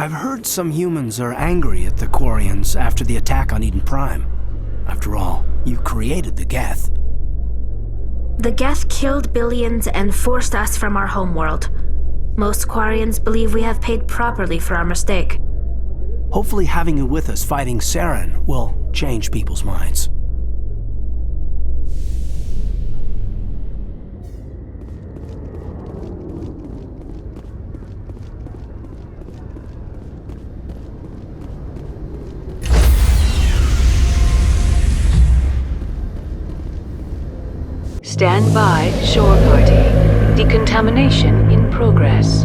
I've heard some humans are angry at the Quarians after the attack on Eden Prime. After all, you created the Geth. The Geth killed billions and forced us from our homeworld. Most Quarians believe we have paid properly for our mistake. Hopefully having you with us fighting Saren will change people's minds. Stand by, shore party. Decontamination in progress.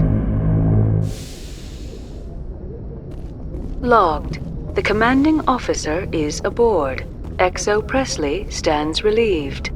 Logged. The commanding officer is aboard. XO Presley stands relieved.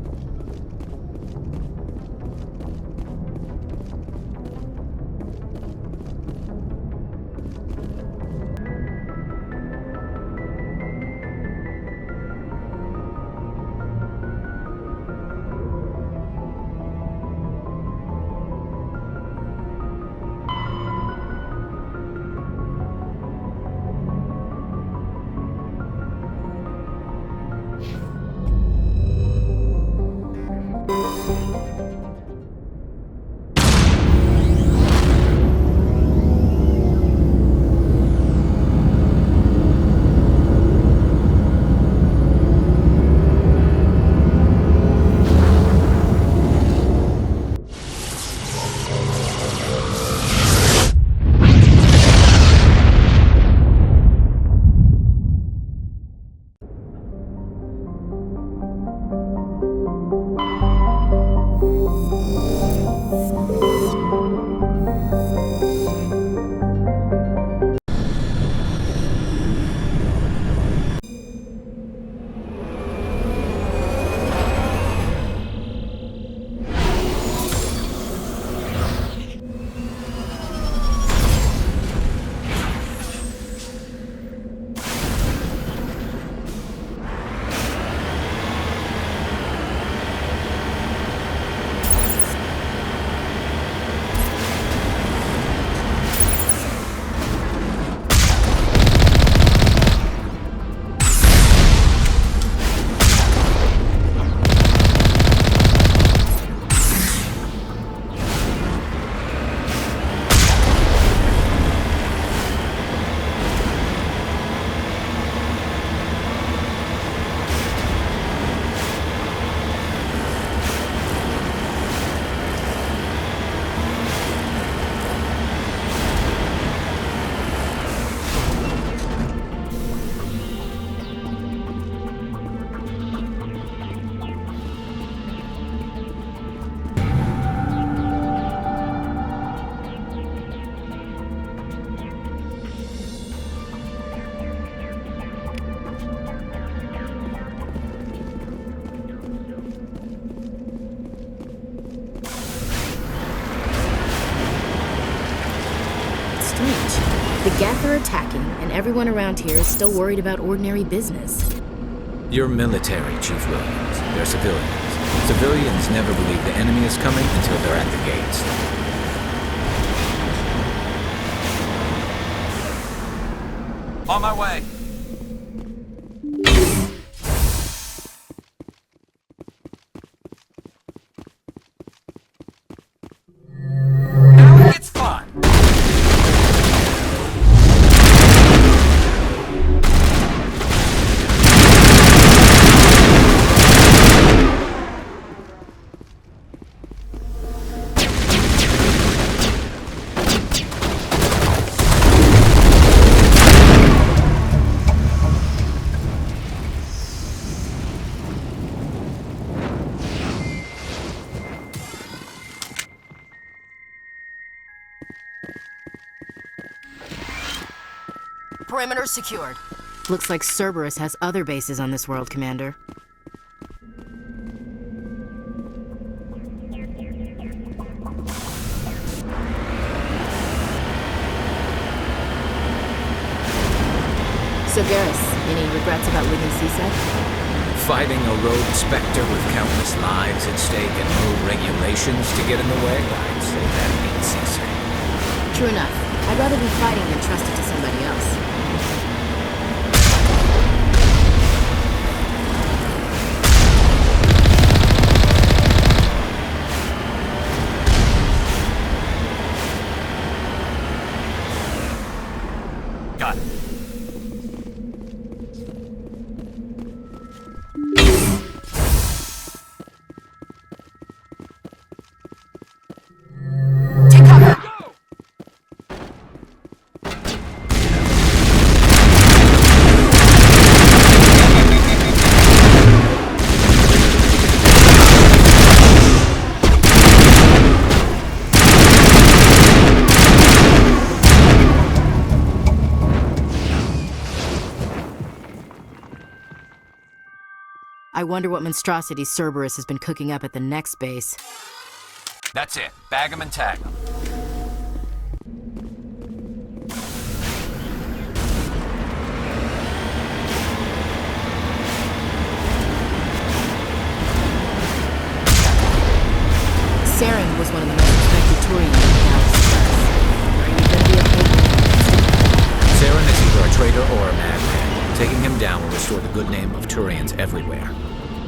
The Geth are attacking, and everyone around here is still worried about ordinary business. You're military, Chief Williams. They're civilians. Civilians never believe the enemy is coming until they're at the gates. On my way. Now it gets fun. Perimeter secured. Looks like Cerberus has other bases on this world, Commander. So Garrus, any regrets about leaving CSEC? Fighting a rogue specter with countless lives at stake and no regulations to get in the way, I'd say that means CSEC. True enough. I'd rather be fighting than trust it to somebody else. Got it. Take cover! I wonder what monstrosity Cerberus has been cooking up at the next base. That's it. Bag 'em and tag 'em. Saren was one of the most respected Turians in the galaxy. Are you going to be okay? Saren is either a traitor or a madman. Taking him down will restore the good name of Turians everywhere.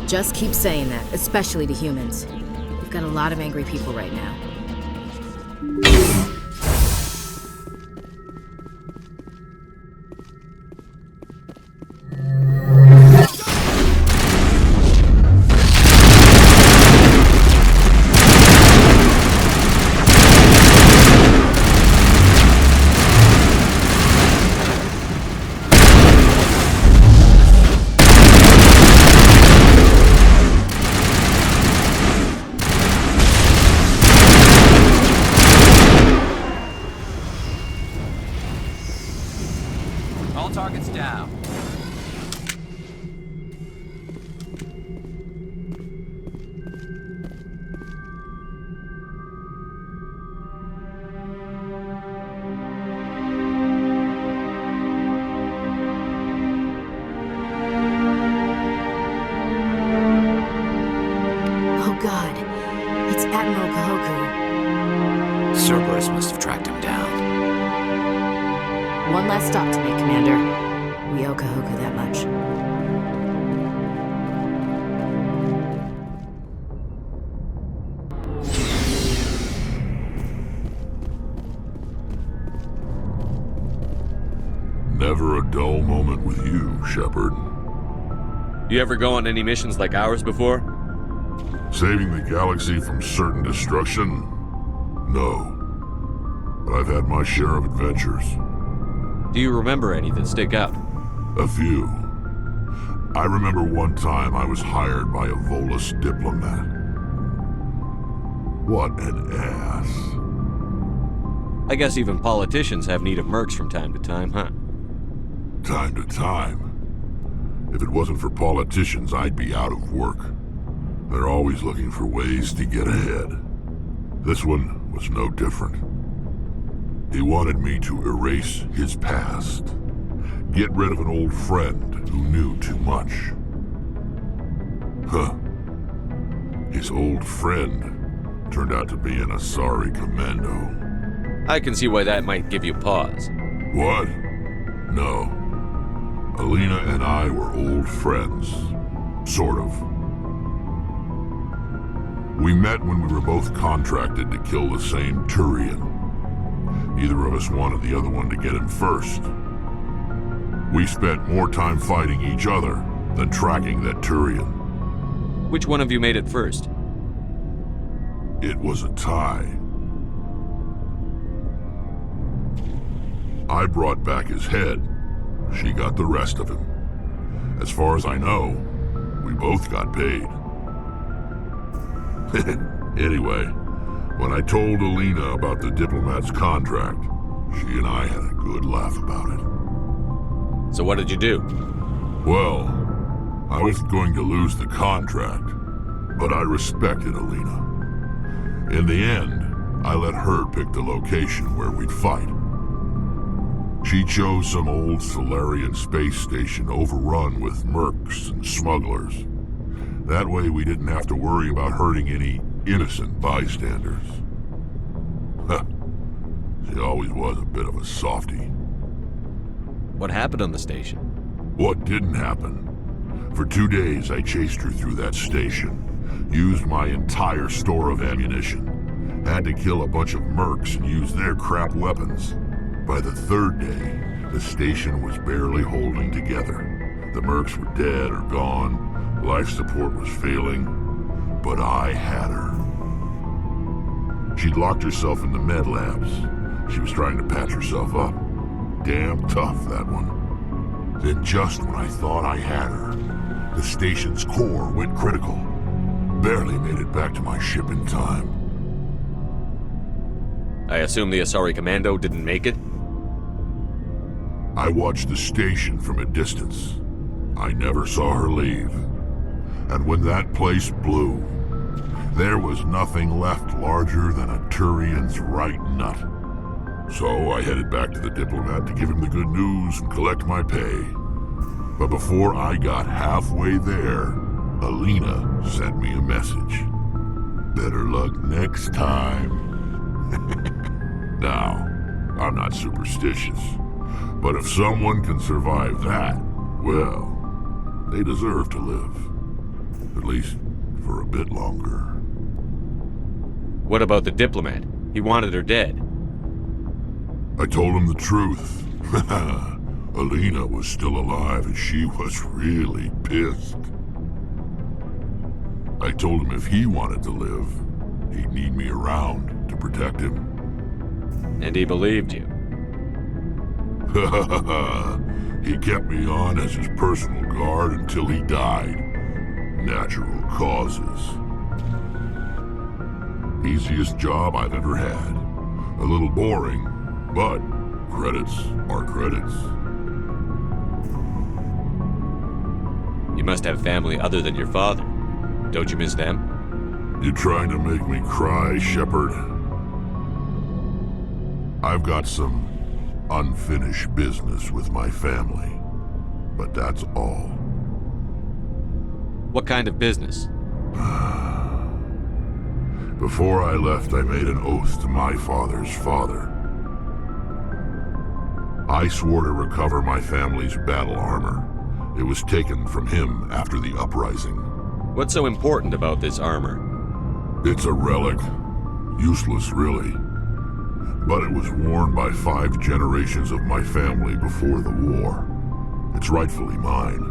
Just keep saying that, especially to humans. We've got a lot of angry people right now. All targets down. Oh God, it's Admiral Kahoku. Cerberus must have tracked him down. One last stop to make, Commander. We owe Kahoku that much. Never a dull moment with you, Shepard. You ever go on any missions like ours before? Saving the galaxy from certain destruction? No. But I've had my share of adventures. Do you remember any that stick out? A few. I remember one time I was hired by a Volus diplomat. What an ass. I guess even politicians have need of mercs from time to time, huh? Time to time. If it wasn't for politicians, I'd be out of work. They're always looking for ways to get ahead. This one was no different. He wanted me to erase his past. Get rid of an old friend who knew too much. Huh. His old friend turned out to be an Asari commando. I can see why that might give you pause. What? No. Alina and I were old friends. Sort of. We met when we were both contracted to kill the same Turian. Neither of us wanted the other one to get him first. We spent more time fighting each other than tracking that Turian. Which one of you made it first? It was a tie. I brought back his head. She got the rest of him. As far as I know, we both got paid. Anyway, when I told Alina about the diplomat's contract, she and I had a good laugh about it. So what did you do? Well, I wasn't going to lose the contract, but I respected Alina. In the end, I let her pick the location where we'd fight. She chose some old Solarian space station overrun with mercs and smugglers. That way we didn't have to worry about hurting any innocent bystanders. She always was a bit of a softie. What happened on the station? What didn't happen? For 2 days, I chased her through that station. Used my entire store of ammunition. Had to kill a bunch of mercs and use their crap weapons. By the 3rd day, the station was barely holding together. The mercs were dead or gone. Life support was failing. But I had her. She'd locked herself in the med labs. She was trying to patch herself up. Damn tough, that one. Then just when I thought I had her, the station's core went critical. Barely made it back to my ship in time. I assume the Asari Commando didn't make it? I watched the station from a distance. I never saw her leave. And when that place blew, there was nothing left larger than a Turian's right nut. So I headed back to the diplomat to give him the good news and collect my pay. But before I got halfway there, Alina sent me a message. Better luck next time. Now, I'm not superstitious, but if someone can survive that, well, they deserve to live. At least for a bit longer. What about the diplomat? He wanted her dead. I told him the truth. Alina was still alive and she was really pissed. I told him if he wanted to live, he'd need me around to protect him. And he believed you. He kept me on as his personal guard until he died. Natural causes. Easiest job I've ever had. A little boring, but credits are credits. You must have family other than your father. Don't you miss them? You trying to make me cry, Shepard? I've got some unfinished business with my family, but that's all. What kind of business? Before I left, I made an oath to my father's father. I swore to recover my family's battle armor. It was taken from him after the uprising. What's so important about this armor? It's a relic. Useless, really. But it was worn by 5 generations of my family before the war. It's rightfully mine.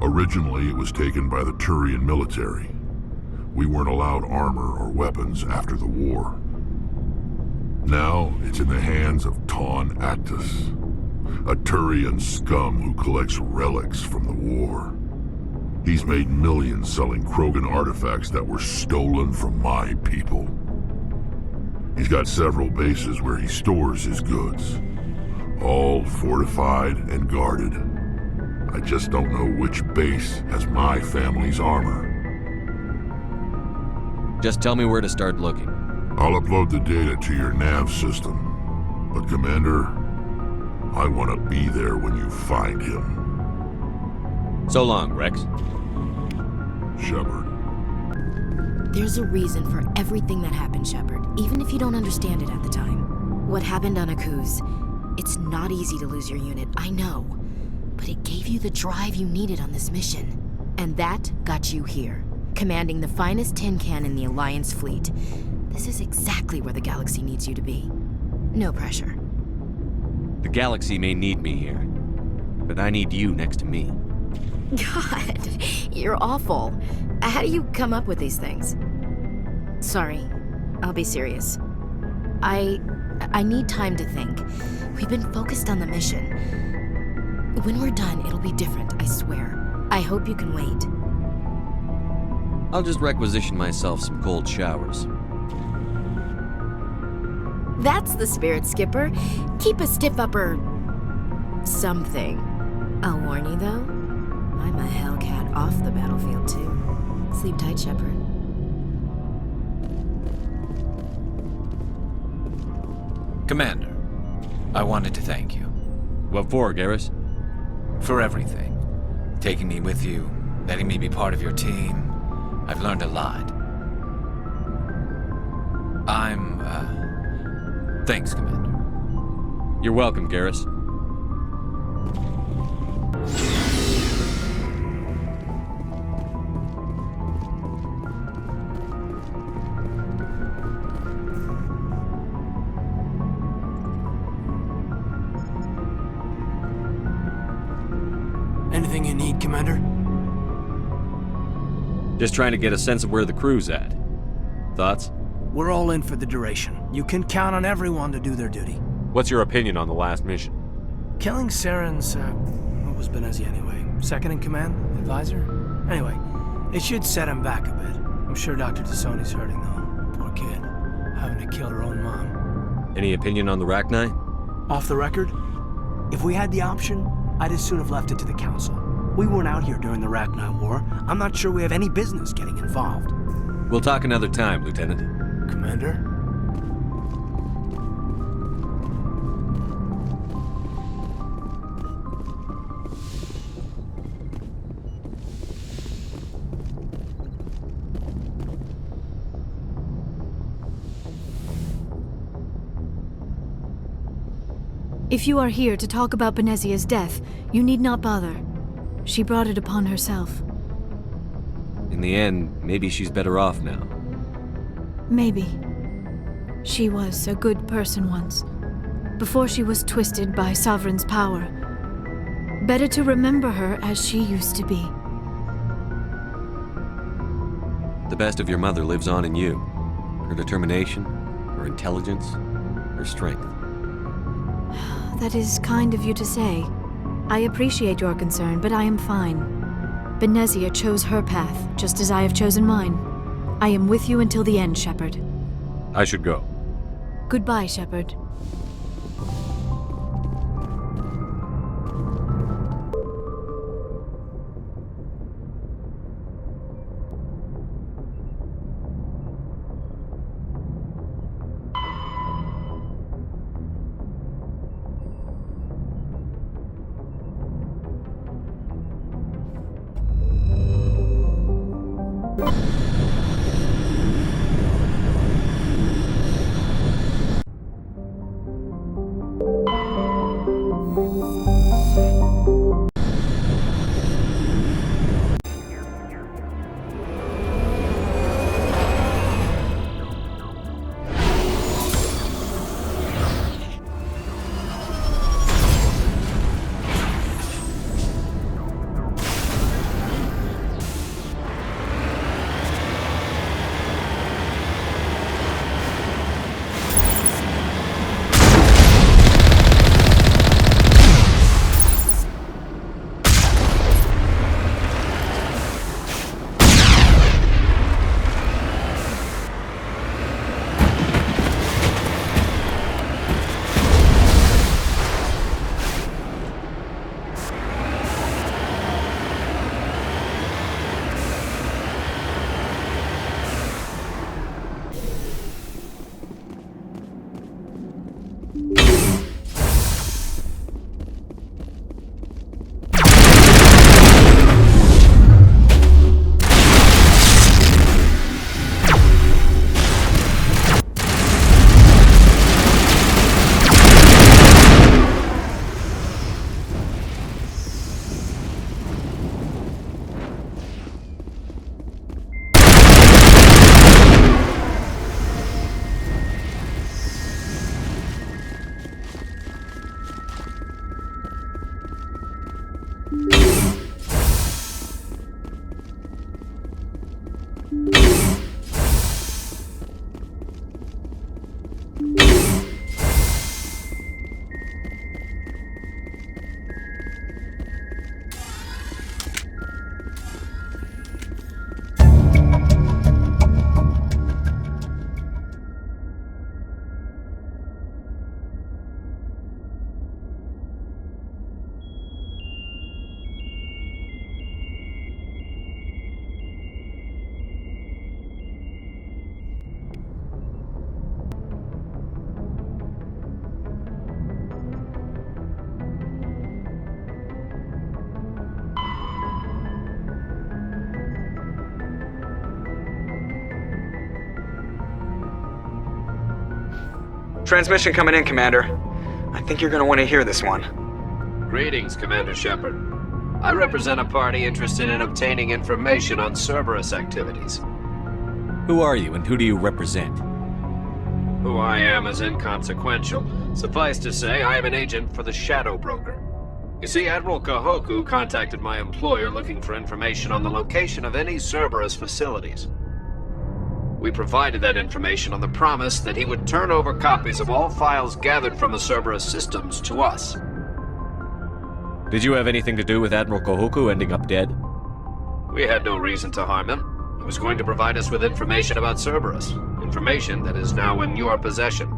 Originally, it was taken by the Turian military. We weren't allowed armor or weapons after the war. Now, it's in the hands of Taun Actus, a Turian scum who collects relics from the war. He's made millions selling Krogan artifacts that were stolen from my people. He's got several bases where he stores his goods, all fortified and guarded. I just don't know which base has my family's armor. Just tell me where to start looking. I'll upload the data to your nav system. But Commander, I want to be there when you find him. So long, Rex. Shepard. There's a reason for everything that happened, Shepard, even if you don't understand it at the time. What happened on Akuz, it's not easy to lose your unit, I know. But it gave you the drive you needed on this mission. And that got you here, commanding the finest tin can in the Alliance fleet. This is exactly where the galaxy needs you to be. No pressure. The galaxy may need me here, but I need you next to me. God, you're awful. How do you come up with these things? Sorry, I'll be serious. I need time to think. We've been focused on the mission. When we're done, it'll be different, I swear. I hope you can wait. I'll just requisition myself some cold showers. That's the spirit, Skipper. Keep a stiff upper... something. I'll warn you, though. I'm a Hellcat off the battlefield, too. Sleep tight, Shepard. Commander, I wanted to thank you. What for, Garrus? For everything. Taking me with you, letting me be part of your team. I've learned a lot. Thanks, Commander. You're welcome, Garrus. Anything you need, Commander? Just trying to get a sense of where the crew's at. Thoughts? We're all in for the duration. You can count on everyone to do their duty. What's your opinion on the last mission? Killing Saren's, what was Benezi anyway? Second in command? Advisor? Anyway, it should set him back a bit. I'm sure Dr. Tassoni's hurting, though. Poor kid. Having to kill her own mom. Any opinion on the Rachni? Off the record? If we had the option, I'd as soon have left it to the Council. We weren't out here during the Rachni War. I'm not sure we have any business getting involved. We'll talk another time, Lieutenant. Commander? If you are here to talk about Benezia's death, you need not bother. She brought it upon herself. In the end, maybe she's better off now. Maybe. She was a good person once, before she was twisted by Sovereign's power. Better to remember her as she used to be. The best of your mother lives on in you. Her determination, her intelligence, her strength. That is kind of you to say. I appreciate your concern, but I am fine. Benezia chose her path, just as I have chosen mine. I am with you until the end, Shepard. I should go. Goodbye, Shepard. Transmission coming in, Commander. I think you're gonna want to hear this one. Greetings, Commander Shepard. I represent a party interested in obtaining information on Cerberus activities. Who are you and who do you represent? Who I am is inconsequential. Suffice to say, I am an agent for the Shadow Broker. You see, Admiral Kahoku contacted my employer looking for information on the location of any Cerberus facilities. We provided that information on the promise that he would turn over copies of all files gathered from the Cerberus systems to us. Did you have anything to do with Admiral Kahoku ending up dead? We had no reason to harm him. He was going to provide us with information about Cerberus. Information that is now in your possession.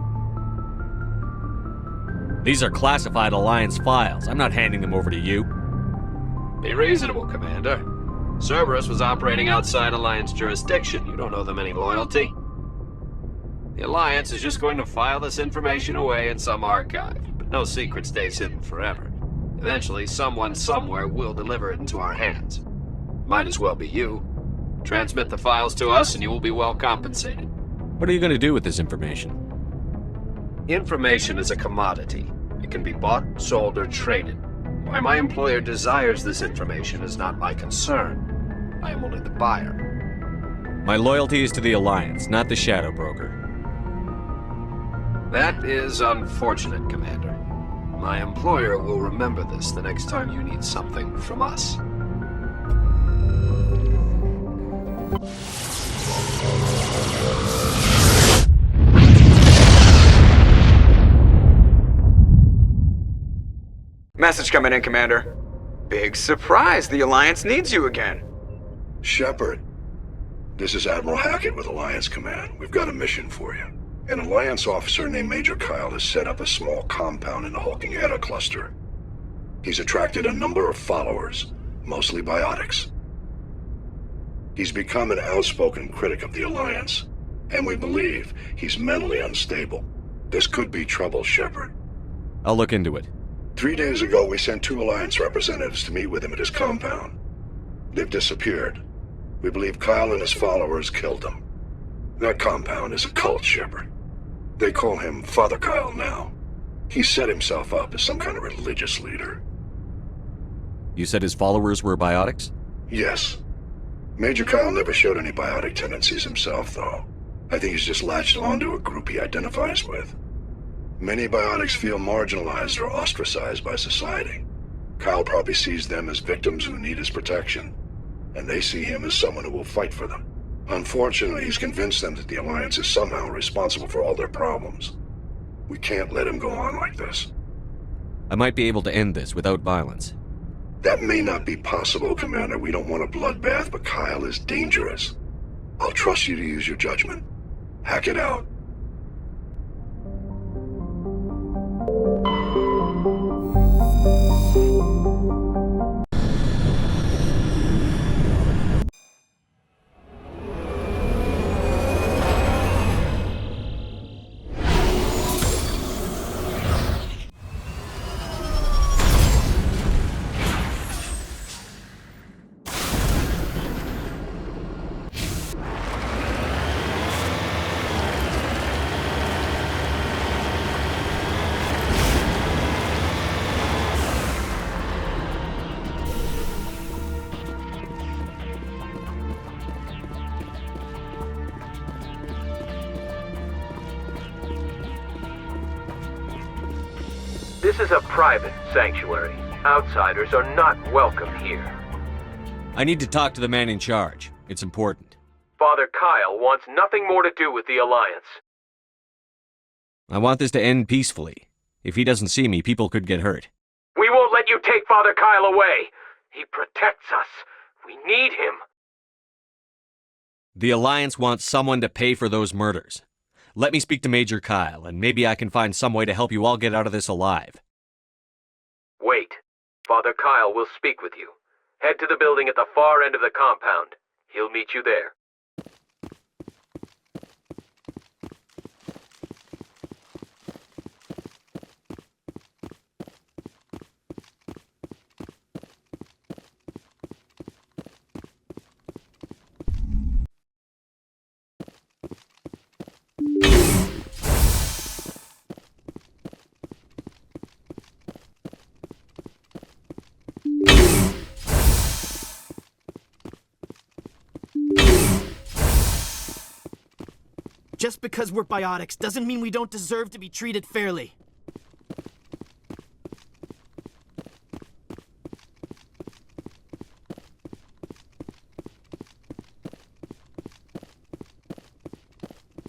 These are classified Alliance files. I'm not handing them over to you. Be reasonable, Commander. Cerberus was operating outside Alliance jurisdiction. You don't owe them any loyalty. The Alliance is just going to file this information away in some archive. But no secret stays hidden forever. Eventually, someone somewhere will deliver it into our hands. Might as well be you. Transmit the files to us and you will be well compensated. What are you going to do with this information? Information is a commodity. It can be bought, sold, or traded. Why my employer desires this information is not my concern. I am only the buyer. My loyalty is to the Alliance, not the Shadow Broker. That is unfortunate, Commander. My employer will remember this the next time you need something from us. Message coming in, Commander. Big surprise, the Alliance needs you again. Shepard, this is Admiral Hackett with Alliance Command. We've got a mission for you. An Alliance officer named Major Kyle has set up a small compound in the Hulking Eta cluster. He's attracted a number of followers, mostly biotics. He's become an outspoken critic of the Alliance, and we believe he's mentally unstable. This could be trouble, Shepard. I'll look into it. 3 days ago, we sent 2 Alliance representatives to meet with him at his compound. They've disappeared. We believe Kyle and his followers killed them. That compound is a cult, Shepard. They call him Father Kyle now. He set himself up as some kind of religious leader. You said his followers were biotics? Yes. Major Kyle never showed any biotic tendencies himself, though. I think he's just latched onto a group he identifies with. Many biotics feel marginalized or ostracized by society. Kyle probably sees them as victims who need his protection, and they see him as someone who will fight for them. Unfortunately, he's convinced them that the Alliance is somehow responsible for all their problems. We can't let him go on like this. I might be able to end this without violence. That may not be possible, Commander. We don't want a bloodbath, but Kyle is dangerous. I'll trust you to use your judgment. Hack it out. This is a private sanctuary. Outsiders are not welcome here. I need to talk to the man in charge. It's important. Father Kyle wants nothing more to do with the Alliance. I want this to end peacefully. If he doesn't see me, people could get hurt. We won't let you take Father Kyle away. He protects us. We need him. The Alliance wants someone to pay for those murders. Let me speak to Major Kyle, and maybe I can find some way to help you all get out of this alive. Wait. Father Kyle will speak with you. Head to the building at the far end of the compound. He'll meet you there. Just because we're biotics doesn't mean we don't deserve to be treated fairly.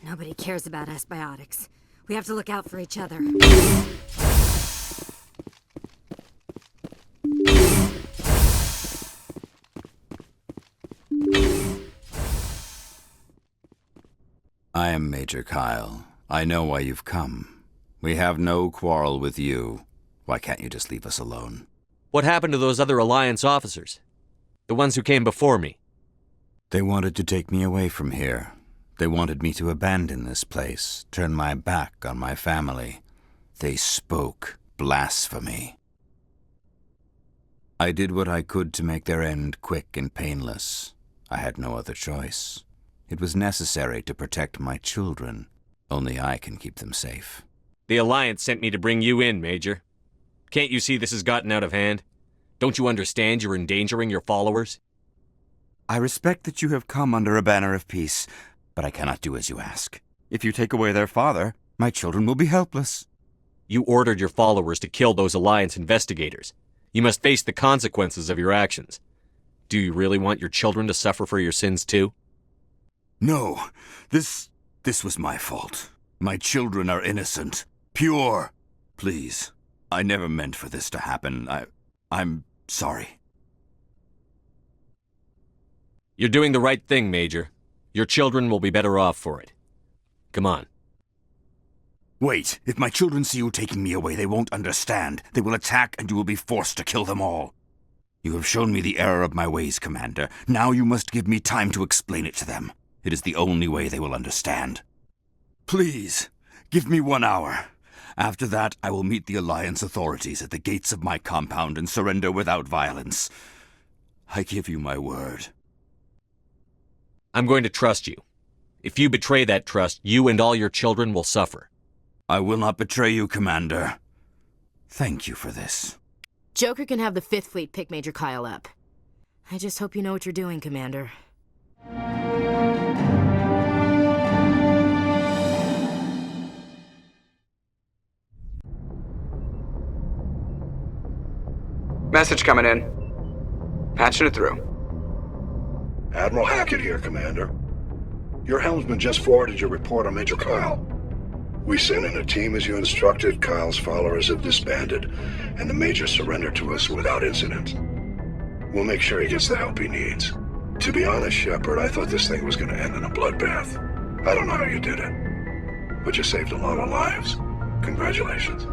Nobody cares about us biotics. We have to look out for each other. I am Major Kyle. I know why you've come. We have no quarrel with you. Why can't you just leave us alone? What happened to those other Alliance officers? The ones who came before me? They wanted to take me away from here. They wanted me to abandon this place, turn my back on my family. They spoke blasphemy. I did what I could to make their end quick and painless. I had no other choice. It was necessary to protect my children. Only I can keep them safe. The Alliance sent me to bring you in, Major. Can't you see this has gotten out of hand? Don't you understand you're endangering your followers? I respect that you have come under a banner of peace, but I cannot do as you ask. If you take away their father, my children will be helpless. You ordered your followers to kill those Alliance investigators. You must face the consequences of your actions. Do you really want your children to suffer for your sins too? No, this was my fault. My children are innocent, pure. Please, I never meant for this to happen. I'm sorry. You're doing the right thing, Major. Your children will be better off for it. Come on. Wait, if my children see you taking me away, they won't understand. They will attack and you will be forced to kill them all. You have shown me the error of my ways, Commander. Now you must give me time to explain it to them. It is the only way they will understand. Please, give me 1 hour. After that, I will meet the Alliance authorities at the gates of my compound and surrender without violence. I give you my word. I'm going to trust you. If you betray that trust, you and all your children will suffer. I will not betray you, Commander. Thank you for this. Joker can have the 5th Fleet pick Major Kyle up. I just hope you know what you're doing, Commander. Message coming in. Patching it through. Admiral Hackett here, Commander. Your helmsman just forwarded your report on Major Kyle. We sent in a team as you instructed. Kyle's followers have disbanded, and the Major surrendered to us without incident. We'll make sure he gets the help he needs. To be honest, Shepard, I thought this thing was going to end in a bloodbath. I don't know how you did it, but you saved a lot of lives. Congratulations.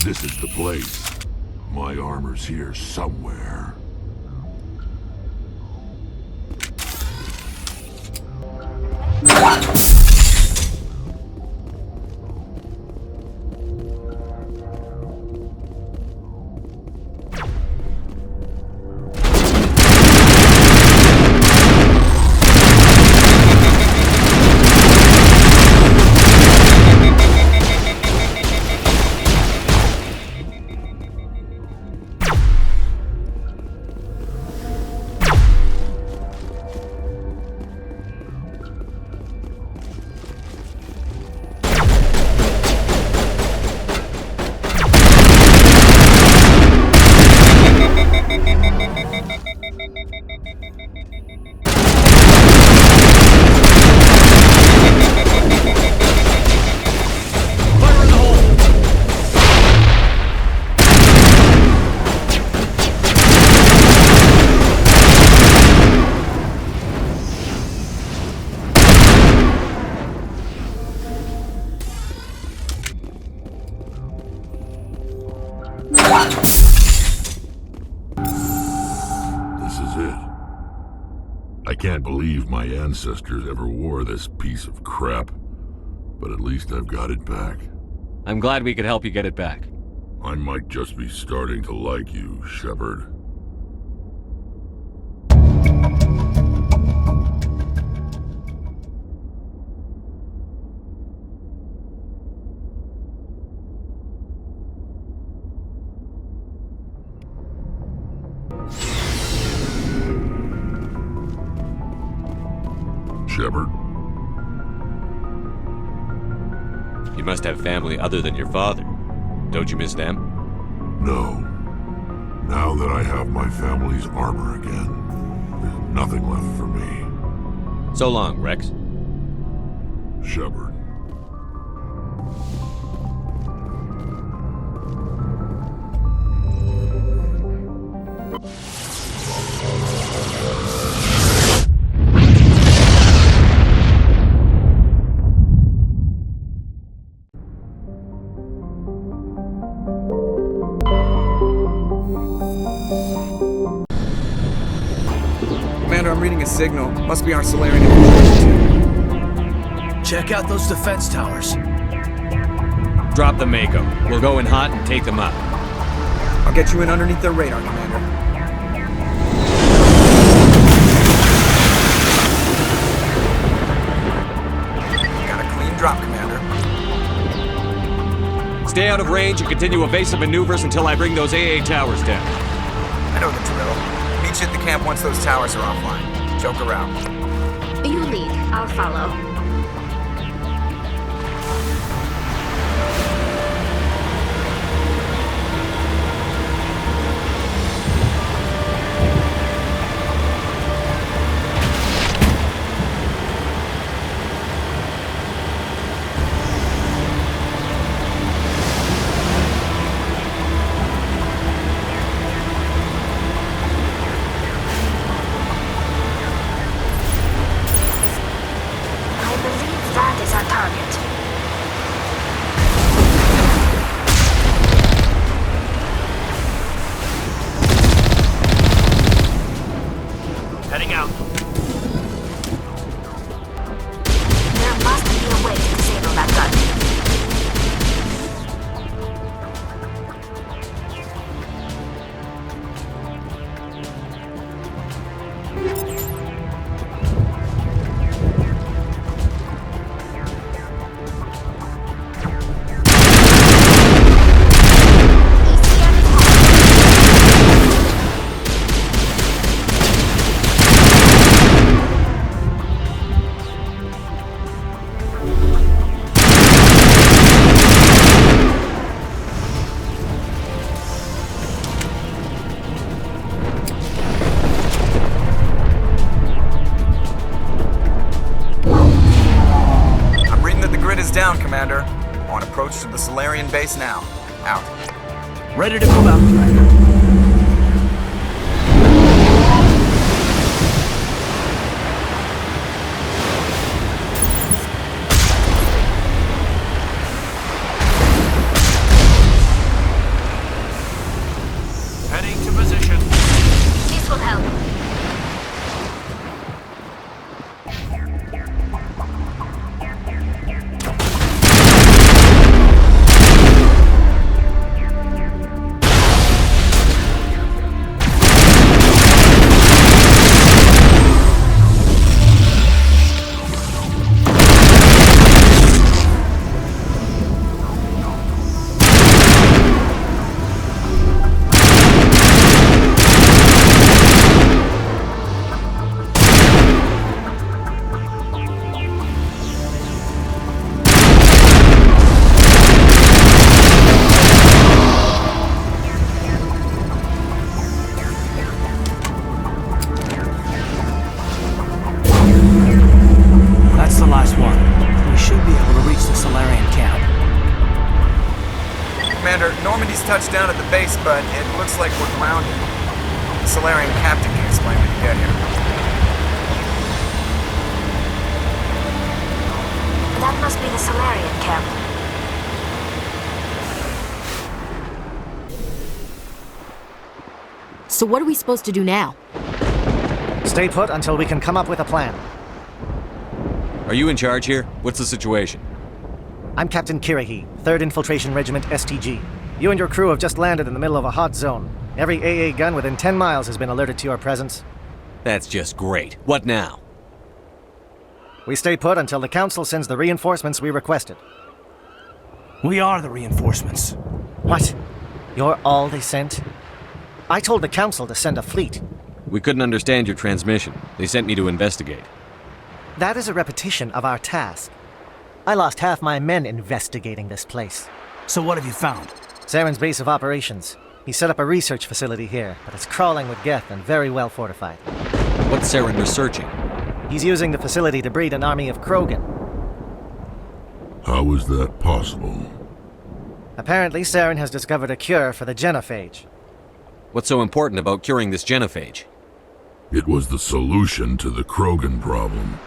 This is the place. My armor's here somewhere. This is it. I can't believe my ancestors ever wore this piece of crap, but at least I've got it back. I'm glad we could help you get it back. I might just be starting to like you, Shepard. Shepard? You must have family other than your father. Don't you miss them? No. Now that I have my family's armor again, there's nothing left for me. So long, Rex. Shepard. Commander, I'm reading a signal. Must be our Solarian infrastructure. Check out those defense towers. Drop the Mako. We'll go in hot and take them out. I'll get you in underneath their radar, Commander. Got a clean drop, Commander. Stay out of range and continue evasive maneuvers until I bring those AA towers down. I know the drill. Meet you at the camp once those towers are offline. Joke around. You lead. I'll follow. Heading out. There must be a way to disable that gun. Down, Commander. On approach to the Solarian base now. Out. Ready to move out, Commander. Heading to position. This will help. That's the last one. We should be able to reach the Solarian camp. Commander, Normandy's touched down at the base, but it looks like we're grounded. The Solarian captain can explain when you get here. That must be the Solarian camp. So what are we supposed to do now? Stay put until we can come up with a plan. Are you in charge here? What's the situation? I'm Captain Kirahi, 3rd Infiltration Regiment STG. You and your crew have just landed in the middle of a hot zone. Every AA gun within 10 miles has been alerted to your presence. That's just great. What now? We stay put until the Council sends the reinforcements we requested. We are the reinforcements. What? You're all they sent? I told the Council to send a fleet. We couldn't understand your transmission. They sent me to investigate. That is a repetition of our task. I lost half my men investigating this place. So what have you found? Saren's base of operations. He set up a research facility here, but it's crawling with Geth and very well fortified. What's Saren researching? He's using the facility to breed an army of Krogan. How is that possible? Apparently, Saren has discovered a cure for the genophage. What's so important about curing this genophage? It was the solution to the Krogan problem.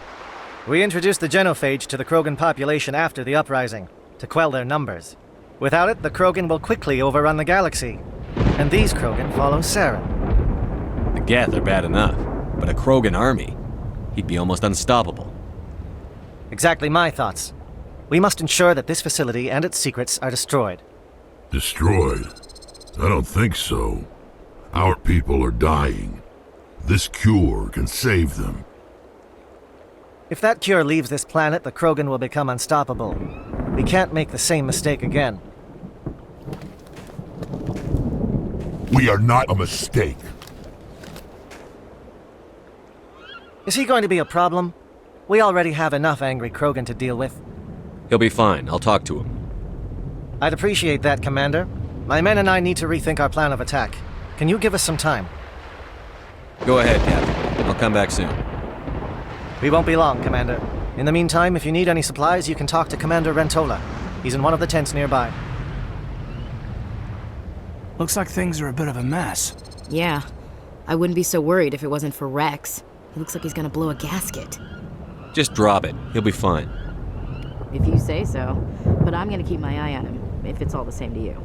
We introduced the genophage to the Krogan population after the uprising, to quell their numbers. Without it, the Krogan will quickly overrun the galaxy. And these Krogan follow Saren. The Geth are bad enough, but a Krogan army? He'd be almost unstoppable. Exactly my thoughts. We must ensure that this facility and its secrets are destroyed. Destroyed? I don't think so. Our people are dying. This cure can save them. If that cure leaves this planet, the Krogan will become unstoppable. We can't make the same mistake again. We are not a mistake. Is he going to be a problem? We already have enough angry Krogan to deal with. He'll be fine. I'll talk to him. I'd appreciate that, Commander. My men and I need to rethink our plan of attack. Can you give us some time? Go ahead, Captain. I'll come back soon. We won't be long, Commander. In the meantime, if you need any supplies, you can talk to Commander Rentola. He's in one of the tents nearby. Looks like things are a bit of a mess. Yeah. I wouldn't be so worried if it wasn't for Rex. He looks like he's gonna blow a gasket. Just drop it. He'll be fine. If you say so. But I'm gonna keep my eye on him, if it's all the same to you.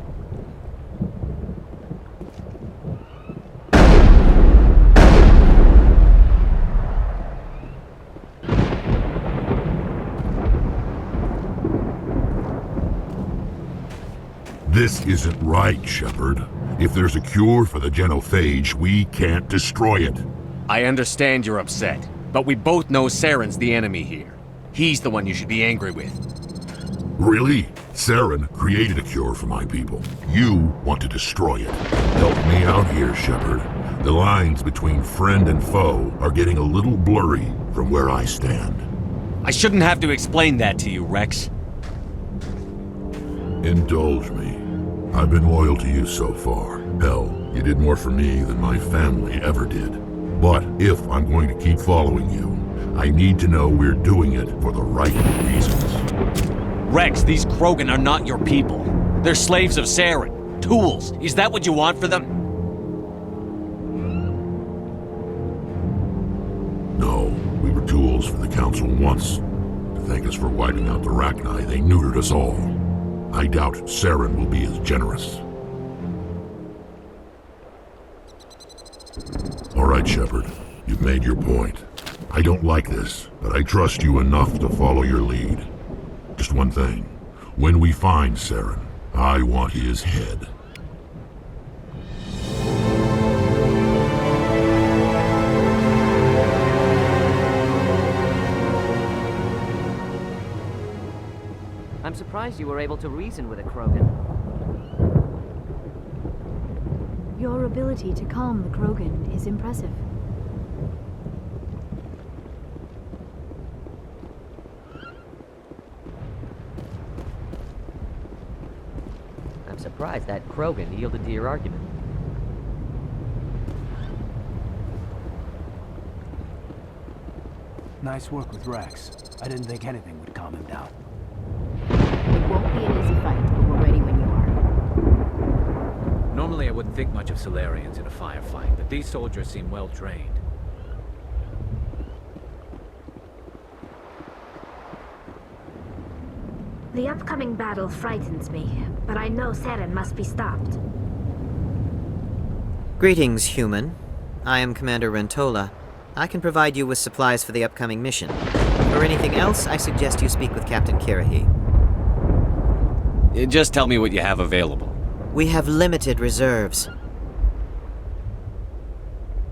This isn't right, Shepard. If there's a cure for the genophage, we can't destroy it. I understand you're upset, but we both know Saren's the enemy here. He's the one you should be angry with. Really? Saren created a cure for my people. You want to destroy it. Help me out here, Shepard. The lines between friend and foe are getting a little blurry from where I stand. I shouldn't have to explain that to you, Rex. Indulge me. I've been loyal to you so far. Hell, you did more for me than my family ever did. But if I'm going to keep following you, I need to know we're doing it for the right reasons. Rex, these Krogan are not your people. They're slaves of Saren. Tools. Is that what you want for them? No, we were tools for the Council once. To thank us for wiping out the Rachni, they neutered us all. I doubt Saren will be as generous. All right, Shepard. You've made your point. I don't like this, but I trust you enough to follow your lead. Just one thing. When we find Saren, I want his head. I'm surprised you were able to reason with a Krogan. Your ability to calm the Krogan is impressive. I'm surprised that Krogan yielded to your argument. Nice work with Rex. I didn't think anything would calm him down. It won't be an easy fight, but we're ready when you are. Normally I wouldn't think much of Solarians in a firefight, but these soldiers seem well trained. The upcoming battle frightens me, but I know Saren must be stopped. Greetings, human. I am Commander Rentola. I can provide you with supplies for the upcoming mission. For anything else, I suggest you speak with Captain Kirahi. Just tell me what you have available. We have limited reserves.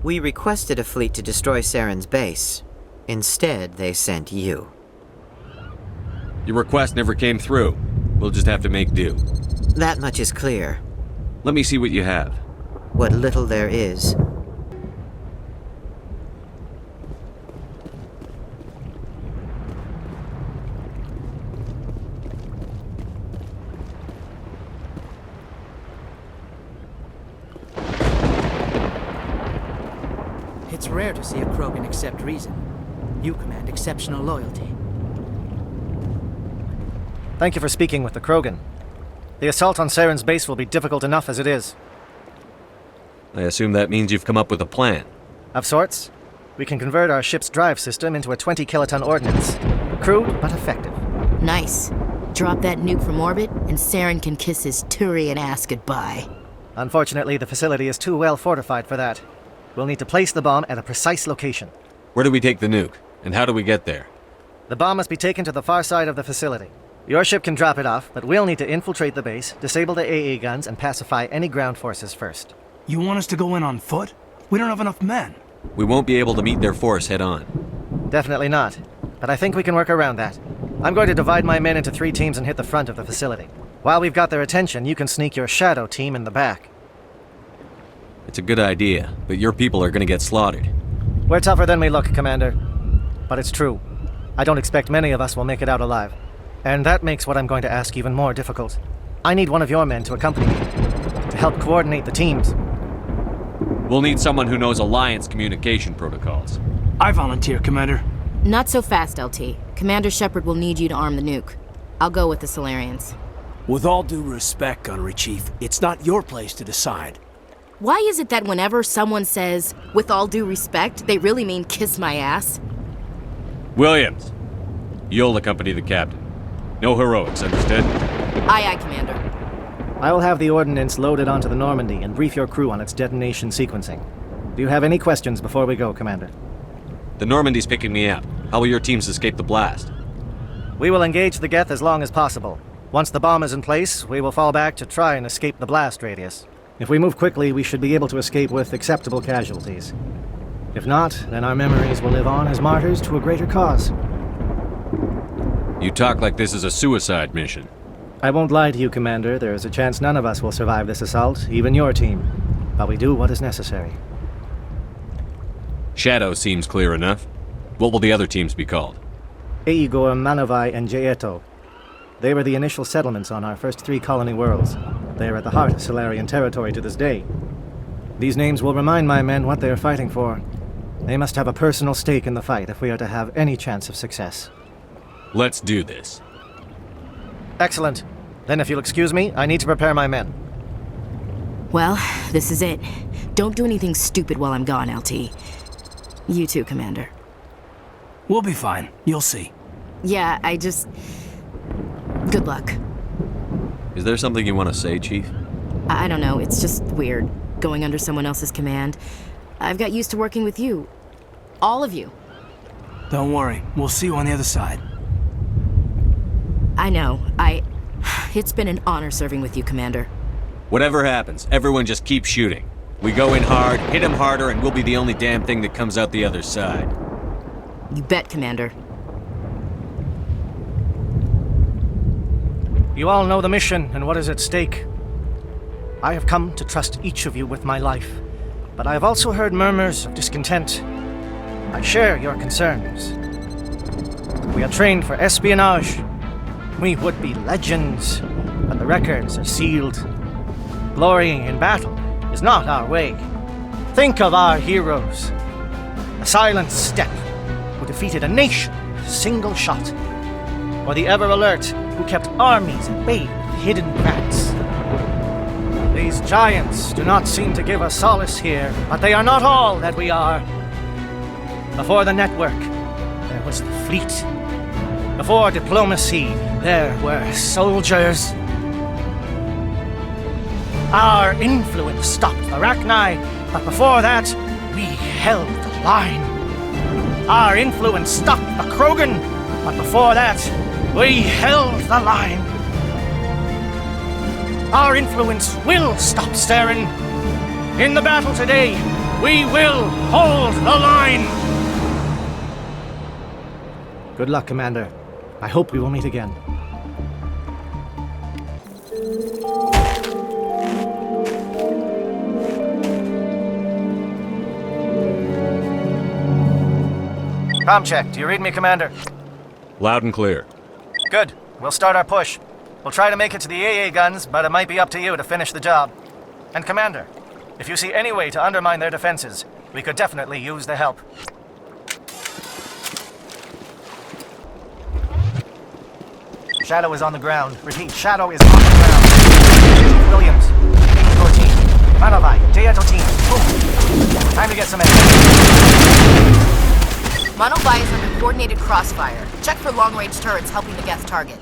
We requested a fleet to destroy Saren's base. Instead, they sent you. Your request never came through. We'll just have to make do. That much is clear. Let me see what you have. What little there is. It's rare to see a Krogan accept reason. You command exceptional loyalty. Thank you for speaking with the Krogan. The assault on Saren's base will be difficult enough as it is. I assume that means you've come up with a plan. Of sorts. We can convert our ship's drive system into a 20-kiloton ordnance. Crude, but effective. Nice. Drop that nuke from orbit, and Saren can kiss his Turian ass goodbye. Unfortunately, the facility is too well fortified for that. We'll need to place the bomb at a precise location. Where do we take the nuke? And how do we get there? The bomb must be taken to the far side of the facility. Your ship can drop it off, but we'll need to infiltrate the base, disable the AA guns, and pacify any ground forces first. You want us to go in on foot? We don't have enough men. We won't be able to meet their force head-on. Definitely not. But I think we can work around that. I'm going to divide my men into 3 teams and hit the front of the facility. While we've got their attention, you can sneak your shadow team in the back. It's a good idea, but your people are gonna get slaughtered. We're tougher than we look, Commander. But it's true. I don't expect many of us will make it out alive. And that makes what I'm going to ask even more difficult. I need one of your men to accompany me, to help coordinate the teams. We'll need someone who knows Alliance communication protocols. I volunteer, Commander. Not so fast, LT. Commander Shepard will need you to arm the nuke. I'll go with the Solarians. With all due respect, Gunnery Chief, it's not your place to decide. Why is it that whenever someone says, with all due respect, they really mean kiss my ass? Williams, you'll accompany the captain. No heroics, understood? Aye, aye, Commander. I will have the ordnance loaded onto the Normandy and brief your crew on its detonation sequencing. Do you have any questions before we go, Commander? The Normandy's picking me up. How will your teams escape the blast? We will engage the Geth as long as possible. Once the bomb is in place, we will fall back to try and escape the blast radius. If we move quickly, we should be able to escape with acceptable casualties. If not, then our memories will live on as martyrs to a greater cause. You talk like this is a suicide mission. I won't lie to you, Commander. There is a chance none of us will survive this assault, even your team. But we do what is necessary. Shadow seems clear enough. What will the other teams be called? Eigor, Manavai, and Jaeto. They were the initial settlements on our first 3 colony worlds. They are at the heart of Solarian territory to this day. These names will remind my men what they are fighting for. They must have a personal stake in the fight if we are to have any chance of success. Let's do this. Excellent. Then if you'll excuse me, I need to prepare my men. Well, this is it. Don't do anything stupid while I'm gone, LT. You too, Commander. We'll be fine. You'll see. Yeah, Good luck. Is there something you want to say, Chief? I don't know, it's just weird, going under someone else's command. I've got used to working with you. All of you. Don't worry, we'll see you on the other side. I know, It's been an honor serving with you, Commander. Whatever happens, everyone just keep shooting. We go in hard, hit him harder, and we'll be the only damn thing that comes out the other side. You bet, Commander. You all know the mission and what is at stake. I have come to trust each of you with my life, but I have also heard murmurs of discontent. I share your concerns. We are trained for espionage. We would be legends, but the records are sealed. Glory in battle is not our way. Think of our heroes. The silent step who defeated a nation with a single shot. Or the ever-alert who kept armies at bay with hidden grants. These giants do not seem to give us solace here, but they are not all that we are. Before the network, there was the fleet. Before diplomacy, there were soldiers. Our influence stopped the Rachni, but before that, we held the line. Our influence stopped the Krogan, but before that, we held the line. Our influence will stop Saren. In the battle today, we will hold the line. Good luck, Commander. I hope we will meet again. Comm check. Do you read me, Commander? Loud and clear. Good. We'll start our push. We'll try to make it to the AA guns, but it might be up to you to finish the job. And Commander, if you see any way to undermine their defenses, we could definitely use the help. Shadow is on the ground. Repeat, Shadow is on the ground. Chief Williams, EP10, Manovai, Jayato team. Boom. Time to get some air. Manovai is under coordinated crossfire. Check for long-range turrets helping the Geth target.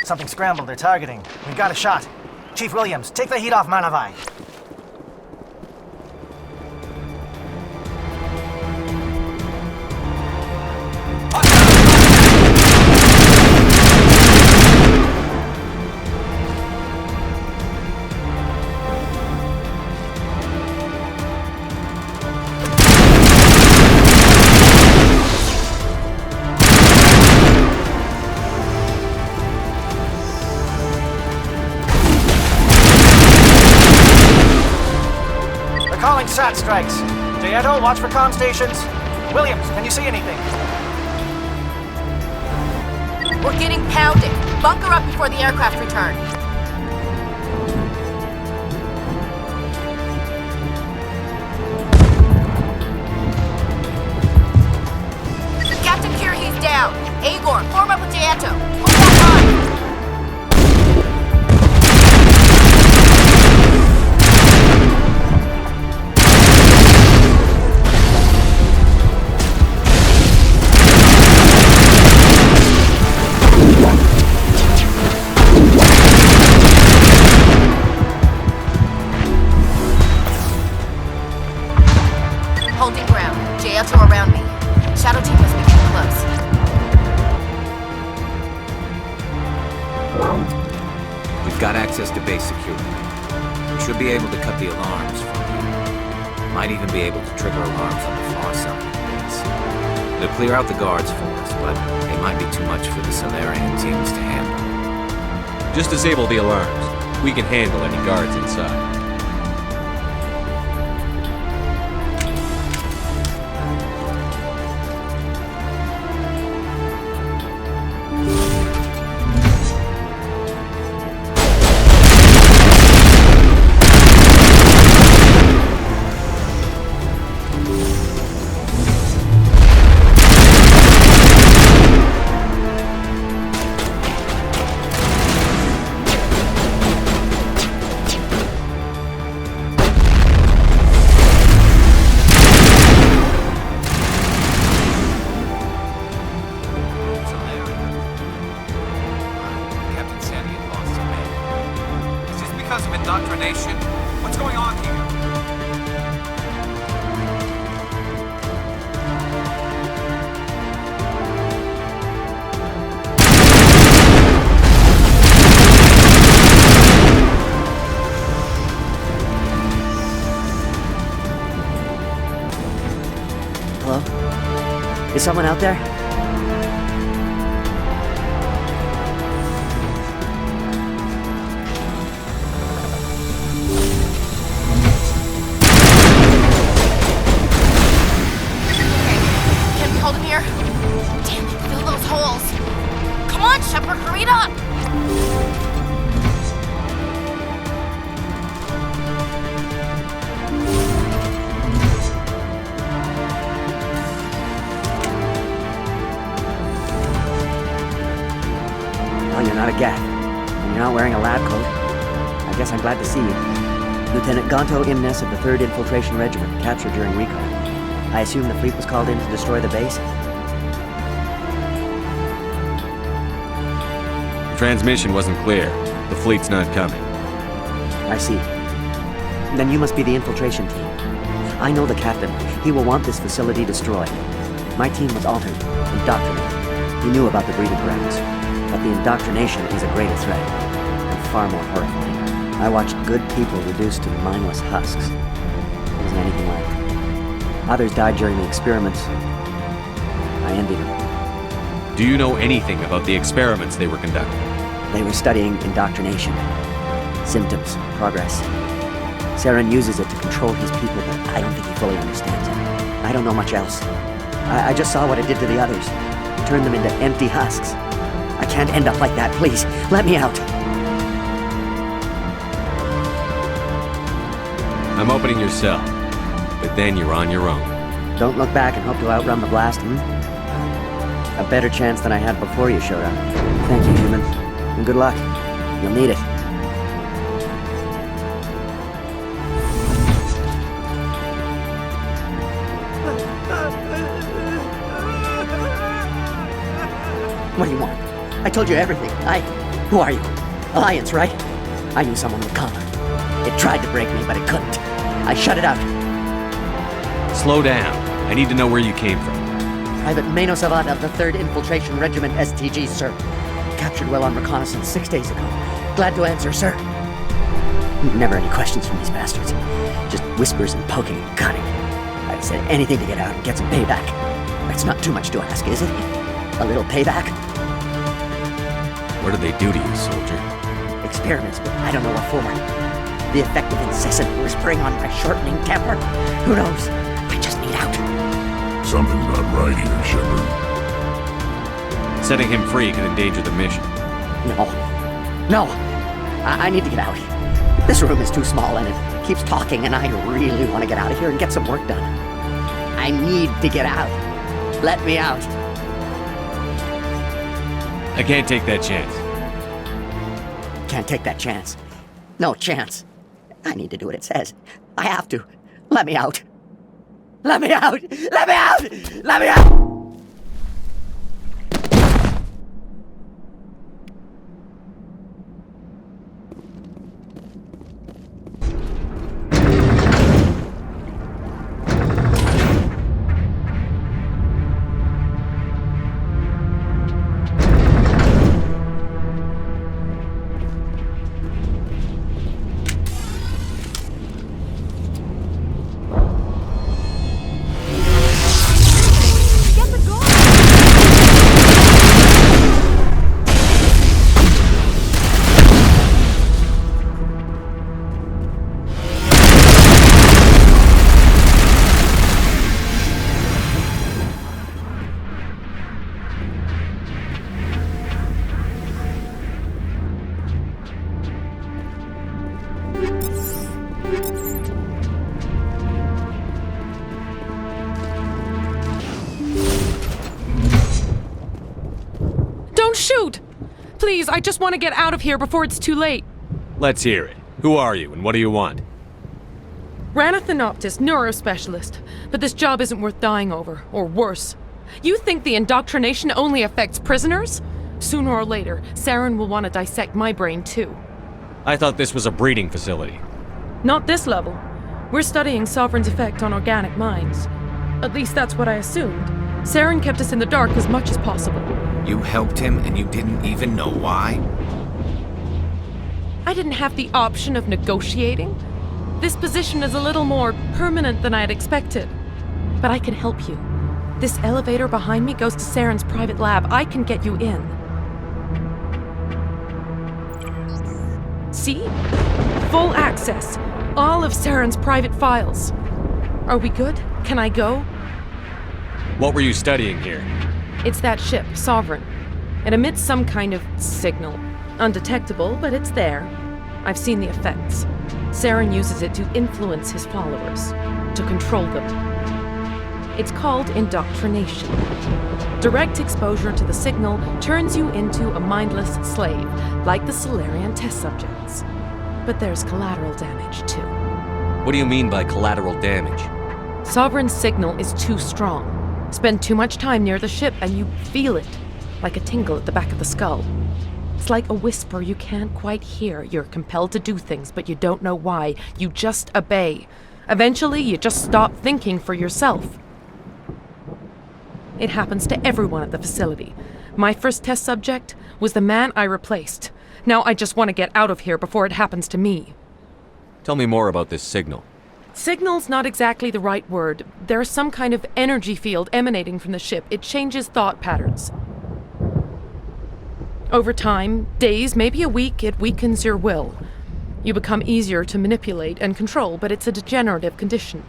Something scrambled. They're targeting. We got a shot. Chief Williams, take the heat off Manovai. SAT strikes. Jayeto, watch for comm stations. Williams, can you see anything? We're getting pounded. Bunker up before the aircraft return. Captain Kirhe's down. Agor, form up with Jayeto. Hold that line. Around me. Shadow team must be getting close. We've got access to base security. We should be able to cut the alarms from here. Might even be able to trigger alarms on the far side of the base. It'll clear out the guards for us, but they might be too much for the Solarian teams to handle. Just disable the alarms. We can handle any guards inside. Indoctrination? What's going on here? Hello? Is someone out there? hold him here? Damn it, fill those holes. Come on, Shepard, hurry it up! Well, you're not a Gath, and you're not wearing a lab coat. I guess I'm glad to see you. Lieutenant Gonto Imnes of the 3rd Infiltration Regiment, captured during recon. I assume the fleet was called in to destroy the base? The transmission wasn't clear. The fleet's not coming. I see. Then you must be the infiltration team. I know the captain. He will want this facility destroyed. My team was altered, indoctrinated. He knew about the breeding grounds. But the indoctrination is a greater threat, and far more horrifying. I watched good people reduced to mindless husks. There wasn't anything left. Others died during the experiments. I envy them. Do you know anything about the experiments they were conducting? They were studying indoctrination. Symptoms, progress. Saren uses it to control his people, but I don't think he fully understands it. I don't know much else. I just saw what it did to the others. Turned them into empty husks. I can't end up like that, please. Let me out. I'm opening your cell, but then you're on your own. Don't look back and hope to outrun the blast, A better chance than I had before you showed up. Thank you, human. And good luck. You'll need it. What do you want? I told you everything. Who are you? Alliance, right? I knew someone would come. It tried to break me, but it couldn't. I shut it out. Slow down. I need to know where you came from. Private Mano Savat of the 3rd Infiltration Regiment STG, sir. Captured well on reconnaissance 6 days ago. Glad to answer, sir. Never any questions from these bastards. Just whispers and poking and cutting. I'd said anything to get out and get some payback. That's not too much to ask, is it? A little payback? What did they do to you, soldier? Experiments, but I don't know what for. The effect of incessant whispering on my shortening temper? Who knows? I just need out. Something's not right here, Shepard. Setting him free could endanger the mission. No. I need to get out. This room is too small and it keeps talking, and I really want to get out of here and get some work done. I need to get out. Let me out. I can't take that chance. Can't take that chance. No chance. I need to do what it says. I have to. Let me out. Let me out! Let me out! Let me out! Shoot! Please, I just want to get out of here before it's too late. Let's hear it. Who are you and what do you want? Ranathanoptis, neurospecialist. But this job isn't worth dying over, or worse. You think the indoctrination only affects prisoners? Sooner or later, Saren will want to dissect my brain too. I thought this was a breeding facility. Not this level. We're studying Sovereign's effect on organic minds. At least that's what I assumed. Saren kept us in the dark as much as possible. You helped him and you didn't even know why? I didn't have the option of negotiating. This position is a little more permanent than I had expected. But I can help you. This elevator behind me goes to Saren's private lab. I can get you in. See? Full access. All of Saren's private files. Are we good? Can I go? What were you studying here? It's that ship, Sovereign. It emits some kind of signal. Undetectable, but it's there. I've seen the effects. Saren uses it to influence his followers, to control them. It's called indoctrination. Direct exposure to the signal turns you into a mindless slave, like the Solarian test subjects. But there's collateral damage, too. What do you mean by collateral damage? Sovereign's signal is too strong. Spend too much time near the ship and you feel it, like a tingle at the back of the skull. It's like a whisper you can't quite hear. You're compelled to do things, but you don't know why. You just obey. Eventually, you just stop thinking for yourself. It happens to everyone at the facility. My first test subject was the man I replaced. Now I just want to get out of here before it happens to me. Tell me more about this signal. Signal's not exactly the right word. There's some kind of energy field emanating from the ship. It changes thought patterns. Over time, days, maybe a week, it weakens your will. You become easier to manipulate and control, but it's a degenerative condition.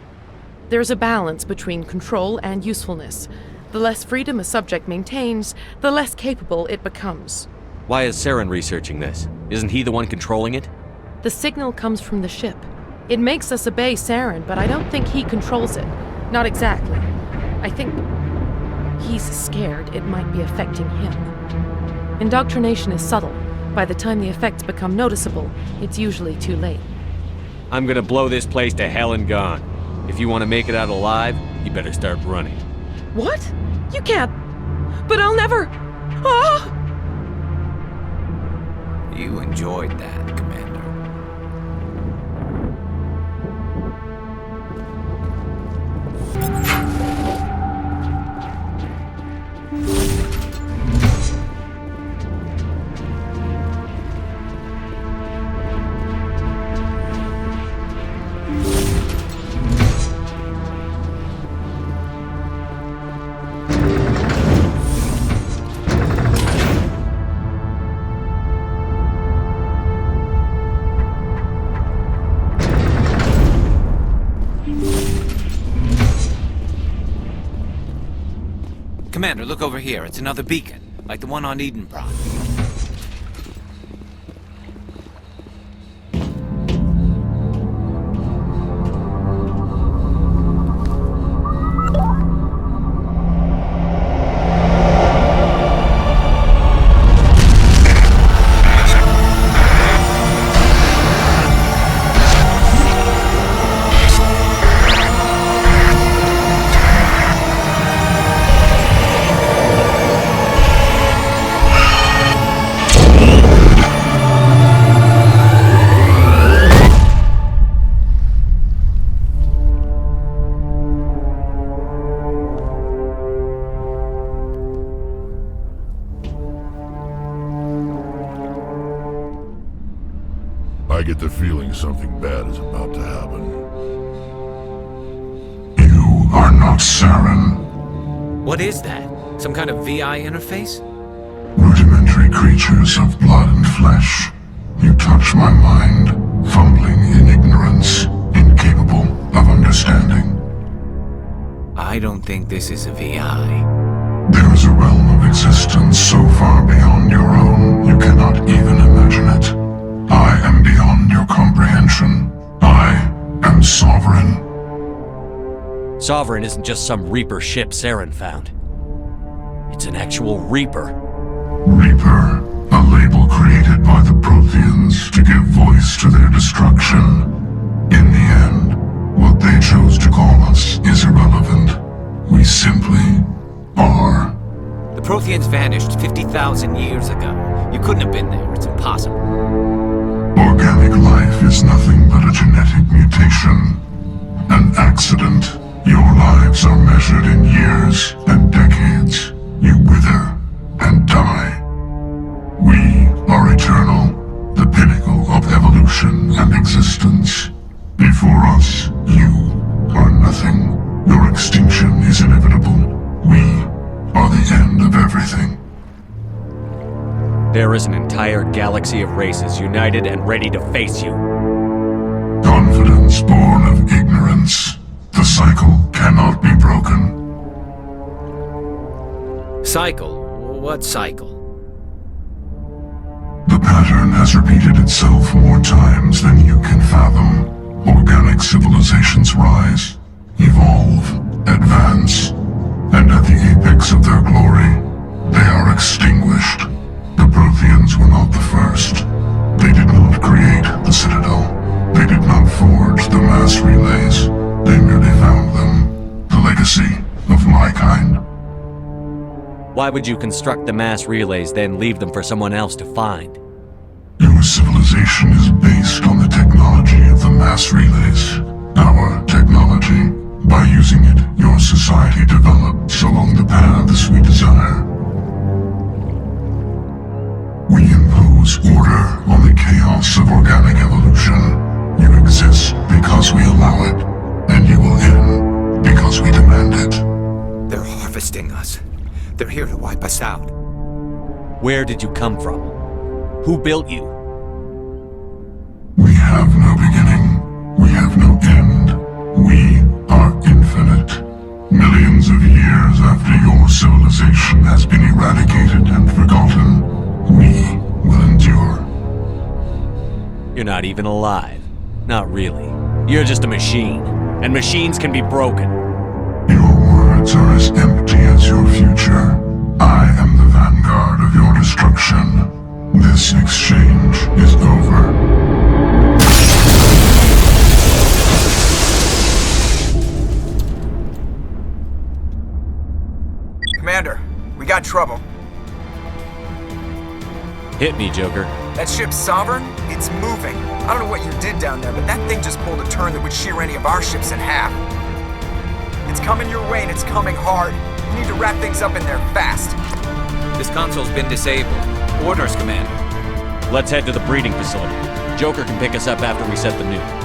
There's a balance between control and usefulness. The less freedom a subject maintains, the less capable it becomes. Why is Saren researching this? Isn't he the one controlling it? The signal comes from the ship. It makes us obey Saren, but I don't think he controls it. Not exactly. I think he's scared it might be affecting him. Indoctrination is subtle. By the time the effects become noticeable, it's usually too late. I'm gonna blow this place to hell and gone. If you want to make it out alive, you better start running. What? You can't. But I'll never. Ah! You enjoyed that, Commander. Commander, look over here. It's another beacon, like the one on Edenbrock. I get the feeling something bad is about to happen. You are not Saren. What is that? Some kind of VI interface? Rudimentary creatures of blood and flesh. You touch my mind, fumbling in ignorance, incapable of understanding. I don't think this is a VI. There is a realm of existence so far beyond your own, you cannot even imagine it. I am beyond your comprehension. I am Sovereign. Sovereign isn't just some Reaper ship Saren found. It's an actual Reaper. Reaper, a label created by the Protheans to give voice to their destruction. In the end, what they chose to call us is irrelevant. We simply are. The Protheans vanished 50,000 years ago. You couldn't have been there. It's impossible. Organic life is nothing but a genetic mutation. An accident. Your lives are measured in years and decades. You wither and die. We are eternal, the pinnacle of evolution and existence. Before us, you are nothing. Your extinction is inevitable. We are the end of everything. There is an entire galaxy of races united and ready to face you. Confidence born of ignorance. The cycle cannot be broken. Cycle? What cycle? The pattern has repeated itself more times than you can fathom. Organic civilizations rise, evolve, advance, and at the apex of their glory, they are extinguished. The Protheans were not the first. They did not create the Citadel. They did not forge the mass relays. They merely found them. The legacy of my kind. Why would you construct the mass relays, then leave them for someone else to find? Your civilization is based on the technology of the mass relays. Our technology. By using it, your society develops along the paths we desire. We impose order on the chaos of organic evolution. You exist because we allow it, and you will end because we demand it. They're harvesting us. They're here to wipe us out. Where did you come from? Who built you? We have no beginning. We have no end. We are infinite. Millions of years after your civilization has been eradicated and forgotten, we will endure. You're not even alive. Not really. You're just a machine. And machines can be broken. Your words are as empty as your future. I am the vanguard of your destruction. This exchange is over. Commander, we got trouble. Hit me, Joker. That ship's Sovereign? It's moving. I don't know what you did down there, but that thing just pulled a turn that would shear any of our ships in half. It's coming your way and it's coming hard. You need to wrap things up in there fast. This console's been disabled. Orders, Commander. Let's head to the breeding facility. Joker can pick us up after we set the nuke.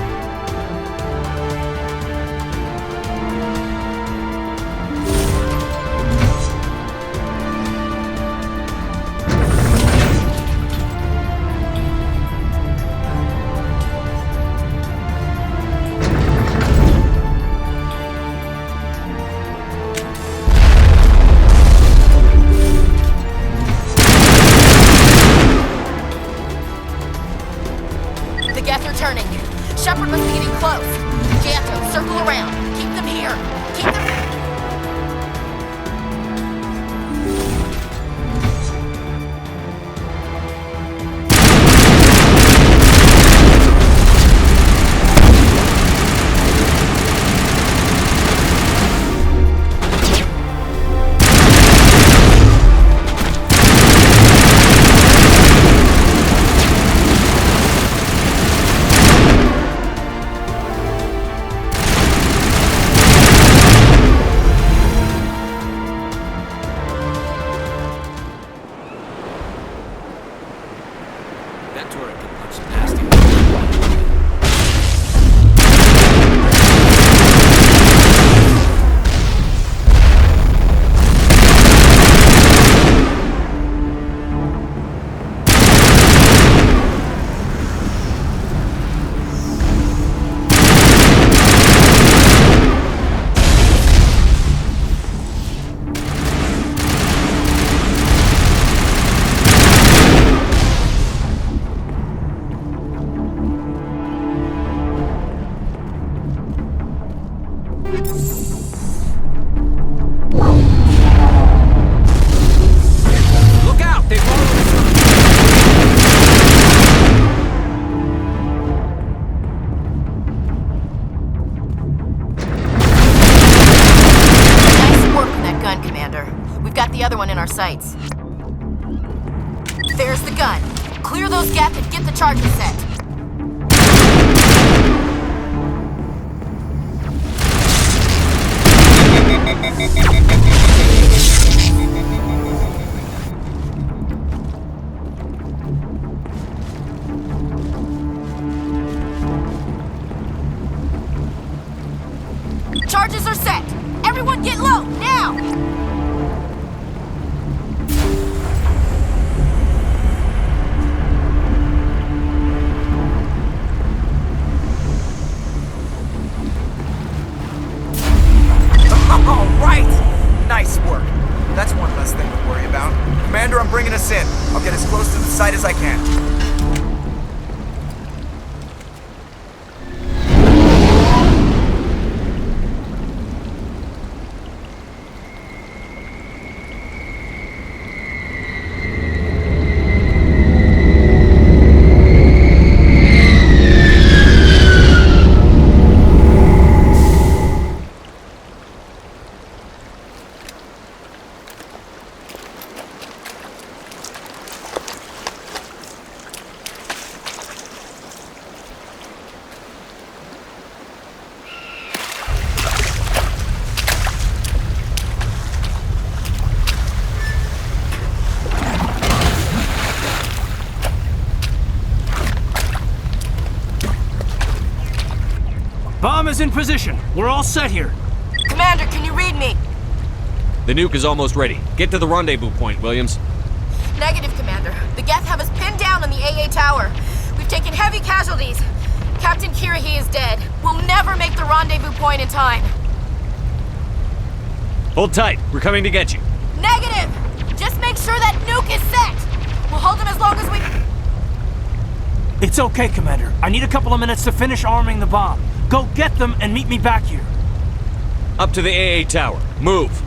Shepard must be getting close. Janto, circle around. Keep them here. Keep them... sights. There's the gun. Clear those gaps and get the charges set. Charges are set. Everyone get low, now! That's one less thing to worry about. Commander, I'm bringing us in. I'll get as close to the site as I can. Bomb is in position. We're all set here. Commander, can you read me? The nuke is almost ready. Get to the rendezvous point, Williams. Negative, Commander. The Geth have us pinned down on the AA tower. We've taken heavy casualties. Captain Kirahi is dead. We'll never make the rendezvous point in time. Hold tight. We're coming to get you. Negative! Just make sure that nuke is set! We'll hold him as long as we... It's okay, Commander. I need a couple of minutes to finish arming the bomb. Go get them and meet me back here. Up to the AA tower. Move.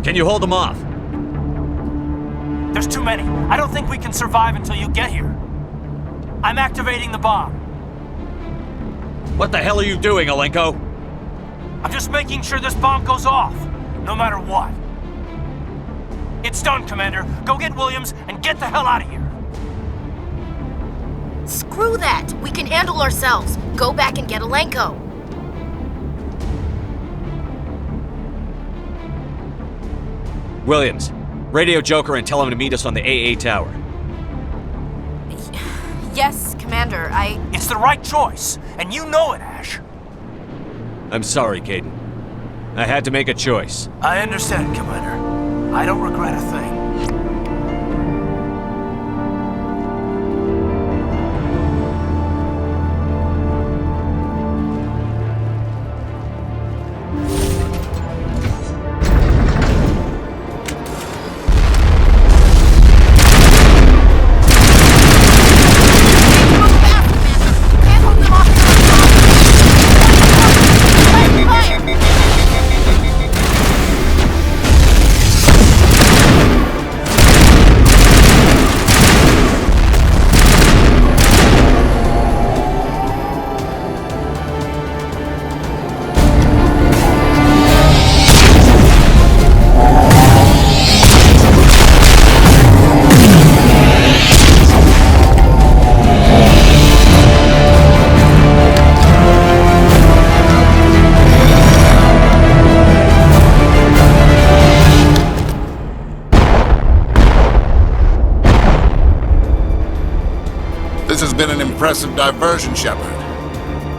Can you hold them off? There's too many. I don't think we can survive until you get here. I'm activating the bomb. What the hell are you doing, Alenko? I'm just making sure this bomb goes off, no matter what. It's done, Commander. Go get Williams and get the hell out of here. Screw that! We can handle ourselves. Go back and get Alenko. Williams, radio Joker and tell him to meet us on the AA tower. Yes, Commander, It's the right choice, and you know it, Ash. I'm sorry, Caden. I had to make a choice. I understand, Commander. I don't regret a thing. This has been an impressive diversion, Shepard.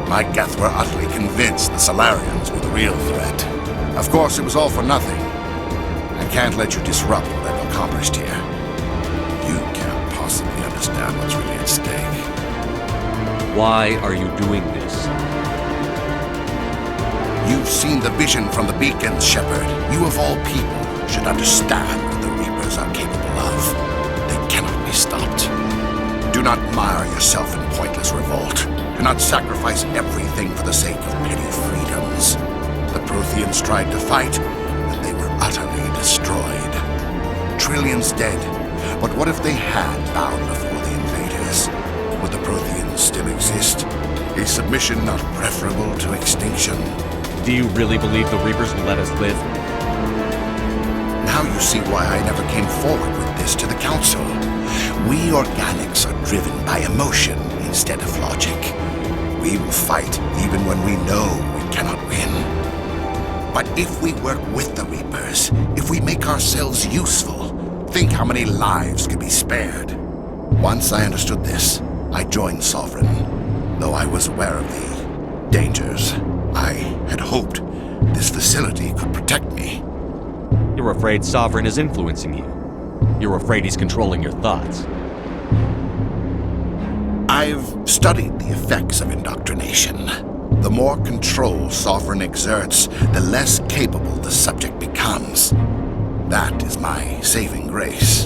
My Geth were utterly convinced the Solarians were the real threat. Of course, it was all for nothing. I can't let you disrupt what I've accomplished here. You can't possibly understand what's really at stake. Why are you doing this? You've seen the vision from the beacons, Shepard. You of all people should understand what the Reapers are capable of. They cannot be stopped. Do not mire yourself in pointless revolt. Do not sacrifice everything for the sake of petty freedoms. The Protheans tried to fight, and they were utterly destroyed. Trillions dead, but what if they had bowed before the invaders? Would the Protheans still exist? Is submission not preferable to extinction? Do you really believe the Reapers will let us live? Now you see why I never came forward with this to the Council. We organics are driven by emotion instead of logic. We will fight even when we know we cannot win. But if we work with the Reapers, if we make ourselves useful, think how many lives could be spared. Once I understood this, I joined Sovereign, though I was aware of the dangers. I had hoped this facility could protect me. You're afraid Sovereign is influencing you. You're afraid he's controlling your thoughts. I've studied the effects of indoctrination. The more control Sovereign exerts, the less capable the subject becomes. That is my saving grace.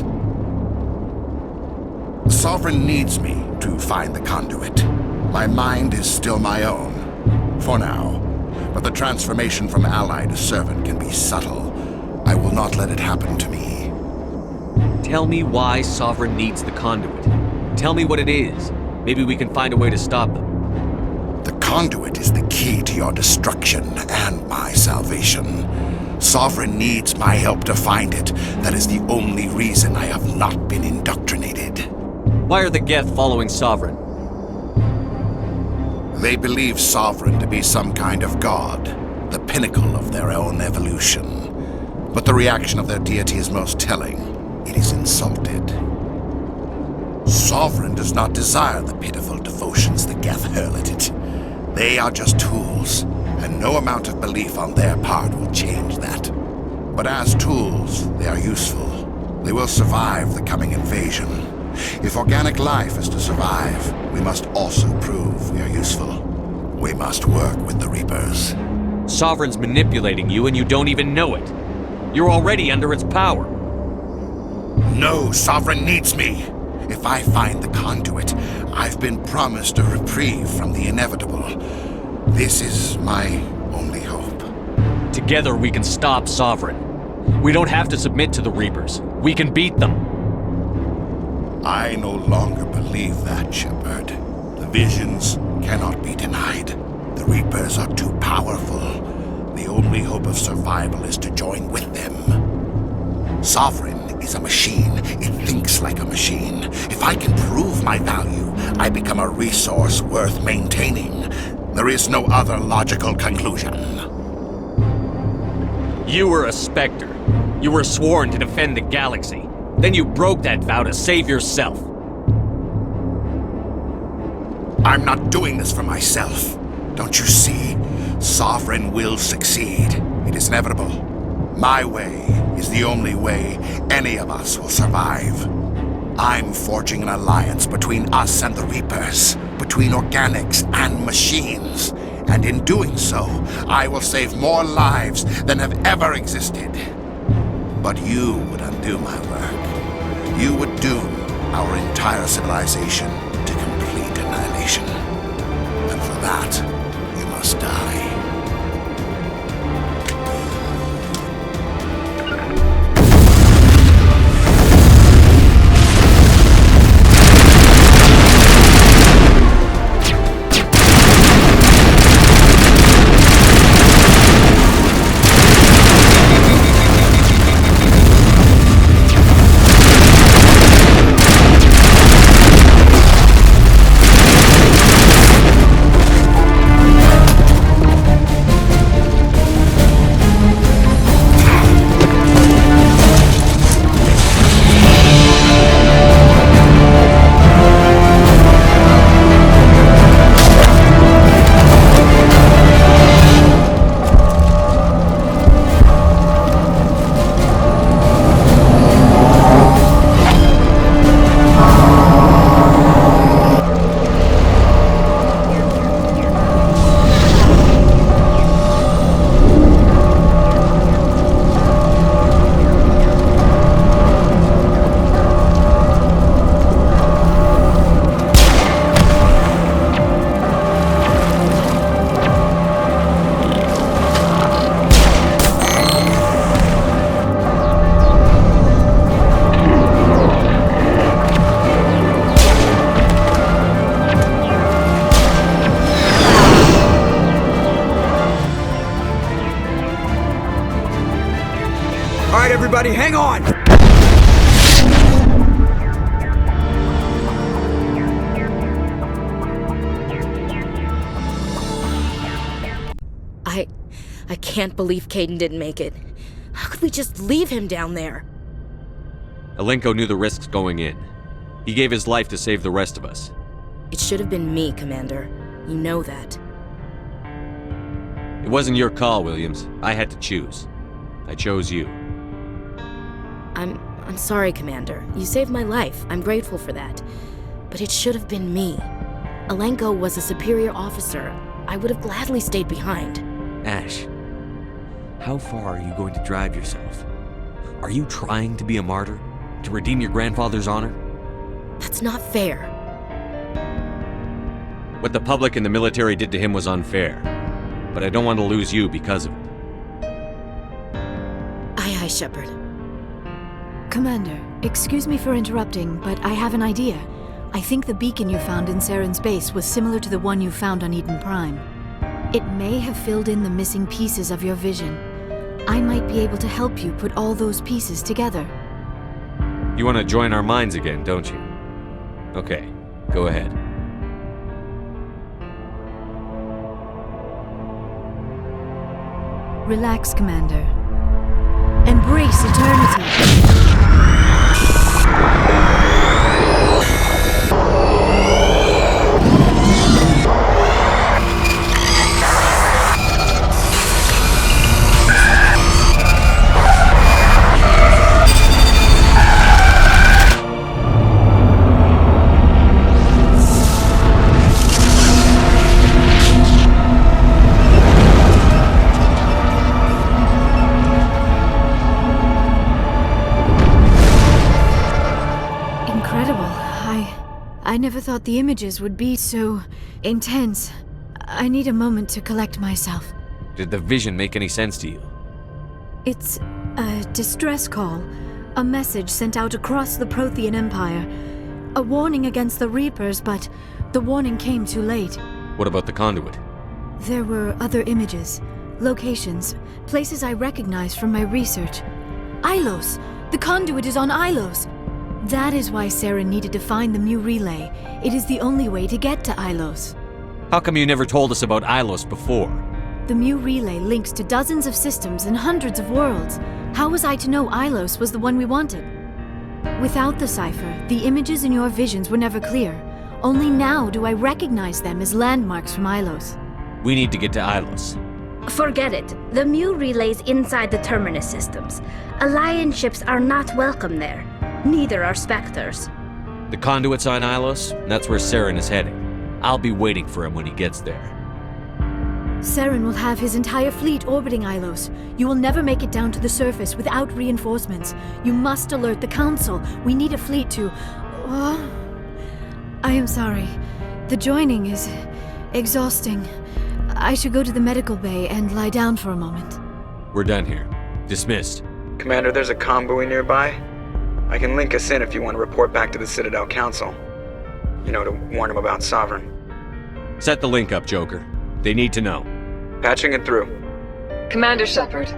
Sovereign needs me to find the conduit. My mind is still my own, for now. But the transformation from ally to servant can be subtle. I will not let it happen to me. Tell me why Sovereign needs the conduit. Tell me what it is. Maybe we can find a way to stop them. The conduit is the key to your destruction and my salvation. Sovereign needs my help to find it. That is the only reason I have not been indoctrinated. Why are the Geth following Sovereign? They believe Sovereign to be some kind of god, the pinnacle of their own evolution. But the reaction of their deity is most telling. It is insulted. Sovereign does not desire the pitiful devotions the Geth hurl at it. They are just tools, and no amount of belief on their part will change that. But as tools, they are useful. They will survive the coming invasion. If organic life is to survive, we must also prove we are useful. We must work with the Reapers. Sovereign's manipulating you and you don't even know it. You're already under its power. No, Sovereign needs me. If I find the conduit, I've been promised a reprieve from the inevitable. This is my only hope. Together we can stop Sovereign. We don't have to submit to the Reapers. We can beat them. I no longer believe that, Shepard. The visions cannot be denied. The Reapers are too powerful. The only hope of survival is to join with them. Sovereign is a machine. It thinks like a machine. If I can prove my value, I become a resource worth maintaining. There is no other logical conclusion. You were a Spectre. You were sworn to defend the galaxy. Then you broke that vow to save yourself. I'm not doing this for myself. Don't you see? Sovereign will succeed. It is inevitable. My way is the only way any of us will survive. I'm forging an alliance between us and the Reapers, between organics and machines. And in doing so, I will save more lives than have ever existed. But you would undo my work. You would doom our entire civilization to complete annihilation. And for that, you must die. everybody, hang on! I can't believe Caden didn't make it. How could we just leave him down there? Alenko knew the risks going in. He gave his life to save the rest of us. It should have been me, Commander. You know that. It wasn't your call, Williams. I had to choose. I chose you. I'm sorry, Commander. You saved my life. I'm grateful for that. But it should have been me. Alenko was a superior officer. I would have gladly stayed behind. Ash, how far are you going to drive yourself? Are you trying to be a martyr? To redeem your grandfather's honor? That's not fair. What the public and the military did to him was unfair. But I don't want to lose you because of it. Aye, Shepard. Commander, excuse me for interrupting, but I have an idea. I think the beacon you found in Saren's base was similar to the one you found on Eden Prime. It may have filled in the missing pieces of your vision. I might be able to help you put all those pieces together. You want to join our minds again, don't you? Okay, go ahead. Relax, Commander. Embrace eternity. I never thought the images would be so intense. I need a moment to collect myself. Did the vision make any sense to you? It's a distress call. A message sent out across the Prothean Empire. A warning against the Reapers, but the warning came too late. What about the conduit? There were other images, locations, places I recognized from my research. Ilos! The conduit is on Ilos! That is why Saren needed to find the Mu relay. It is the only way to get to Ilos. How come you never told us about Ilos before? The Mu relay links to dozens of systems and hundreds of worlds. How was I to know Ilos was the one we wanted? Without the cipher, the images in your visions were never clear. Only now do I recognize them as landmarks from Ilos. We need to get to Ilos. Forget it. The Mu relay's inside the Terminus systems. Alliance ships are not welcome there. Neither are Spectres. The conduit's on Ilos, and that's where Saren is heading. I'll be waiting for him when he gets there. Saren will have his entire fleet orbiting Ilos. You will never make it down to the surface without reinforcements. You must alert the Council. We need a fleet to... I am sorry. The joining is exhausting. I should go to the medical bay and lie down for a moment. We're done here. Dismissed. Commander, there's a convoy nearby. I can link us in if you want to report back to the Citadel Council. You know, to warn them about Sovereign. Set the link up, Joker. They need to know. Patching it through. Commander Shepard,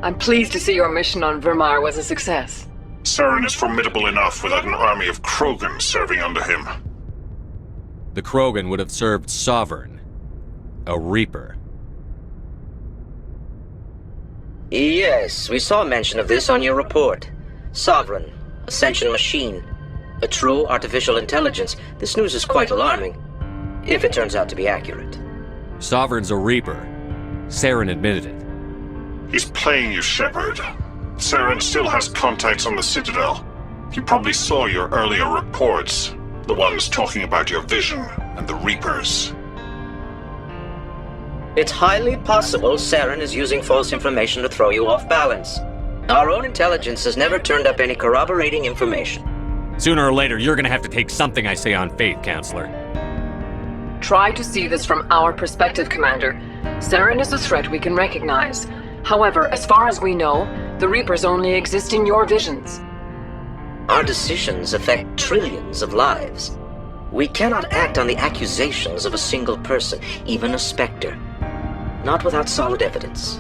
I'm pleased to see your mission on Vermar was a success. Saren is formidable enough without an army of Krogan serving under him. The Krogan would have served Sovereign. A Reaper. Yes, we saw mention of this on your report. Sovereign. Ascension machine. A true artificial intelligence. This news is quite alarming. If it turns out to be accurate. Sovereign's a Reaper. Saren admitted it. He's playing you, Shepard. Saren still has contacts on the Citadel. He probably saw your earlier reports. The ones talking about your vision and the Reapers. It's highly possible Saren is using false information to throw you off balance. Our own intelligence has never turned up any corroborating information. Sooner or later, you're gonna have to take something I say on faith, Counselor. Try to see this from our perspective, Commander. Saren is a threat we can recognize. However, as far as we know, the Reapers only exist in your visions. Our decisions affect trillions of lives. We cannot act on the accusations of a single person, even a Spectre. Not without solid evidence.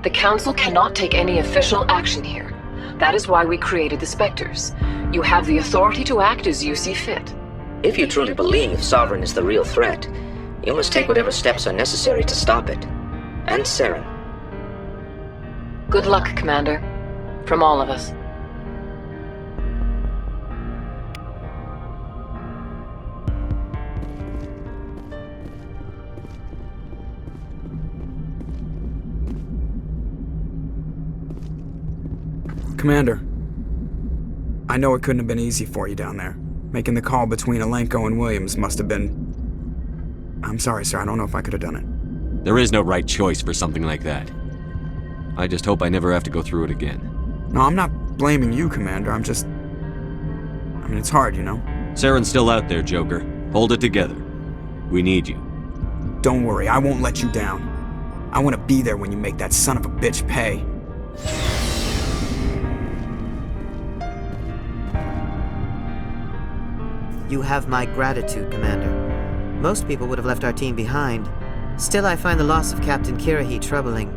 The Council cannot take any official action here, That is why we created the Spectres. You have the authority to act as you see fit. If you truly believe Sovereign is the real threat, you must take whatever steps are necessary to stop it. And Saren. Good luck, Commander. From all of us. Commander, I know it couldn't have been easy for you down there. Making the call between Alenko and Williams must have been... I'm sorry, sir. I don't know if I could have done it. There is no right choice for something like that. I just hope I never have to go through it again. No, I'm not blaming you, Commander. I'm just... I mean, it's hard, you know? Saren's still out there, Joker. Hold it together. We need you. Don't worry, I won't let you down. I want to be there when you make that son of a bitch pay. You have my gratitude, Commander. Most people would have left our team behind. Still, I find the loss of Captain Kirahi troubling.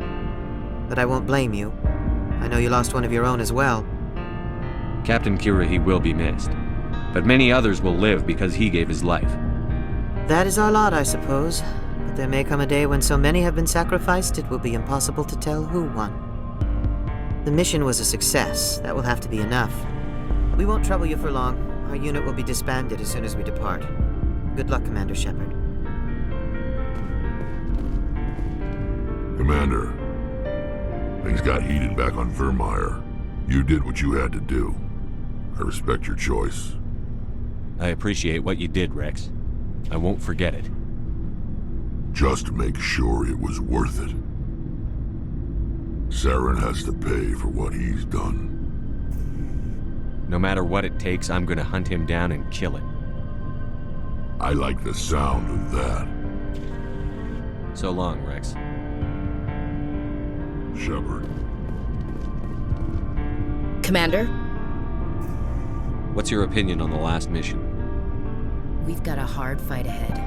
But I won't blame you. I know you lost one of your own as well. Captain Kirahi will be missed. But many others will live because he gave his life. That is our lot, I suppose. But there may come a day when so many have been sacrificed, it will be impossible to tell who won. The mission was a success. That will have to be enough. We won't trouble you for long. Our unit will be disbanded as soon as we depart. Good luck, Commander Shepard. Commander, things got heated back on Vermeer. You did what you had to do. I respect your choice. I appreciate what you did, Rex. I won't forget it. Just make sure it was worth it. Saren has to pay for what he's done. No matter what it takes, I'm gonna hunt him down and kill him. I like the sound of that. So long, Rex. Shepard. Commander? What's your opinion on the last mission? We've got a hard fight ahead.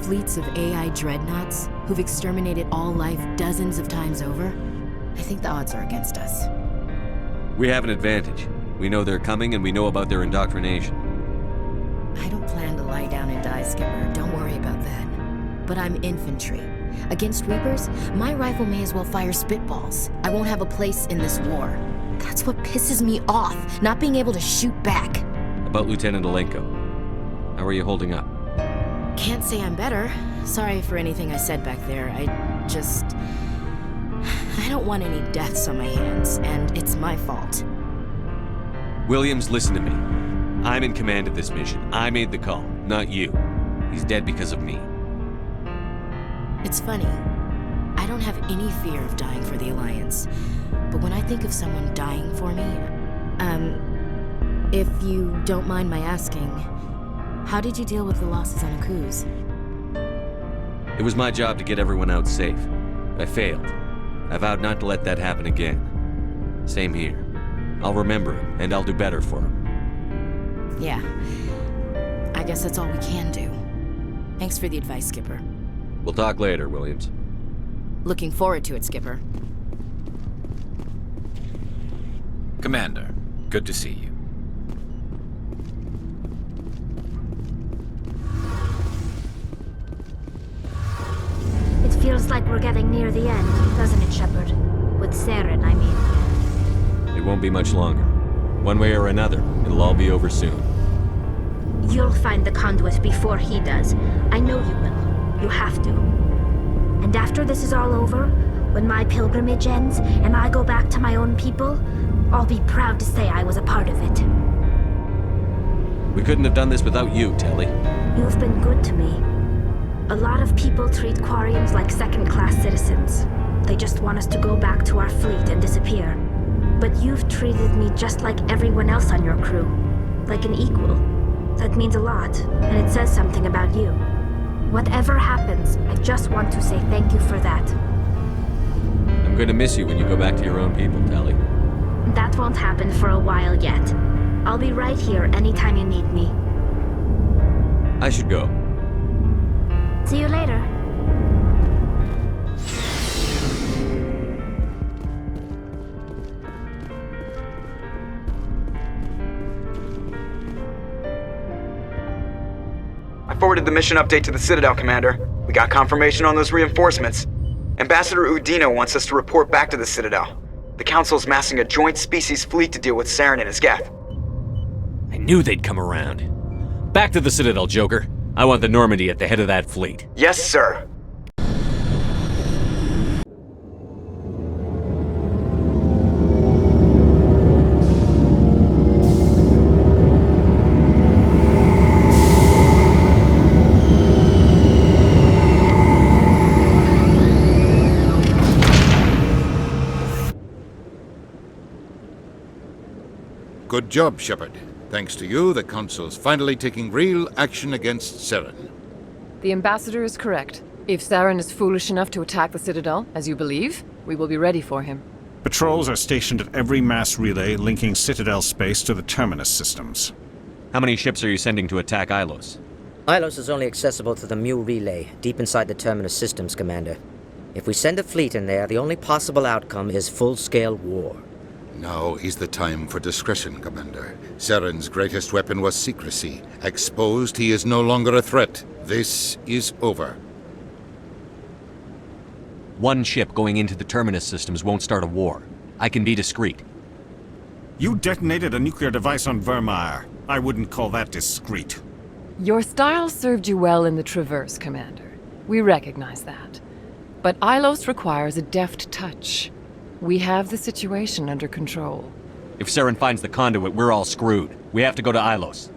Fleets of AI dreadnoughts who've exterminated all life dozens of times over. I think the odds are against us. We have an advantage. We know they're coming and we know about their indoctrination. I don't plan to lie down and die, Skipper. Don't worry about that. But I'm infantry. Against Reapers, my rifle may as well fire spitballs. I won't have a place in this war. That's what pisses me off, not being able to shoot back. About Lieutenant Alenko. How are you holding up? Can't say I'm better. Sorry for anything I said back there. I don't want any deaths on my hands, and it's my fault. Williams, listen to me. I'm in command of this mission. I made the call, not you. He's dead because of me. It's funny. I don't have any fear of dying for the Alliance. But when I think of someone dying for me, if you don't mind my asking, how did you deal with the losses on Akuz? It was my job to get everyone out safe. I failed. I vowed not to let that happen again. Same here. I'll remember him, and I'll do better for him. Yeah. I guess that's all we can do. Thanks for the advice, Skipper. We'll talk later, Williams. Looking forward to it, Skipper. Commander, good to see you. It feels like we're getting near the end, doesn't it, Shepard? With Saren, I mean. It won't be much longer. One way or another, it'll all be over soon. You'll find the conduit before he does. I know you will. You have to. And after this is all over, when my pilgrimage ends and I go back to my own people, I'll be proud to say I was a part of it. We couldn't have done this without you, Telly. You've been good to me. A lot of people treat Quarians like second-class citizens. They just want us to go back to our fleet and disappear. But you've treated me just like everyone else on your crew. Like an equal. That means a lot, and it says something about you. Whatever happens, I just want to say thank you for that. I'm going to miss you when you go back to your own people, Telly. That won't happen for a while yet. I'll be right here anytime you need me. I should go. See you later. forwarded the mission update to the Citadel, Commander. We got confirmation on those reinforcements. Ambassador Udina wants us to report back to the Citadel. The Council's massing a joint species fleet to deal with Saren and his Geth. I knew they'd come around. Back to the Citadel, Joker. I want the Normandy at the head of that fleet. Yes, sir. Good job, Shepard. Thanks to you, the Council's finally taking real action against Saren. The Ambassador is correct. If Saren is foolish enough to attack the Citadel, as you believe, we will be ready for him. Patrols are stationed at every mass relay linking Citadel space to the Terminus systems. How many ships are you sending to attack Ilos? Ilos is only accessible to the Mu relay, deep inside the Terminus systems, Commander. If we send a fleet in there, the only possible outcome is full-scale war. Now is the time for discretion, Commander. Saren's greatest weapon was secrecy. Exposed, he is no longer a threat. This is over. One ship going into the Terminus systems won't start a war. I can be discreet. You detonated a nuclear device on Vermeer. I wouldn't call that discreet. Your style served you well in the Traverse, Commander. We recognize that. But Ilos requires a deft touch. We have the situation under control. If Saren finds the conduit, we're all screwed. We have to go to Ilos.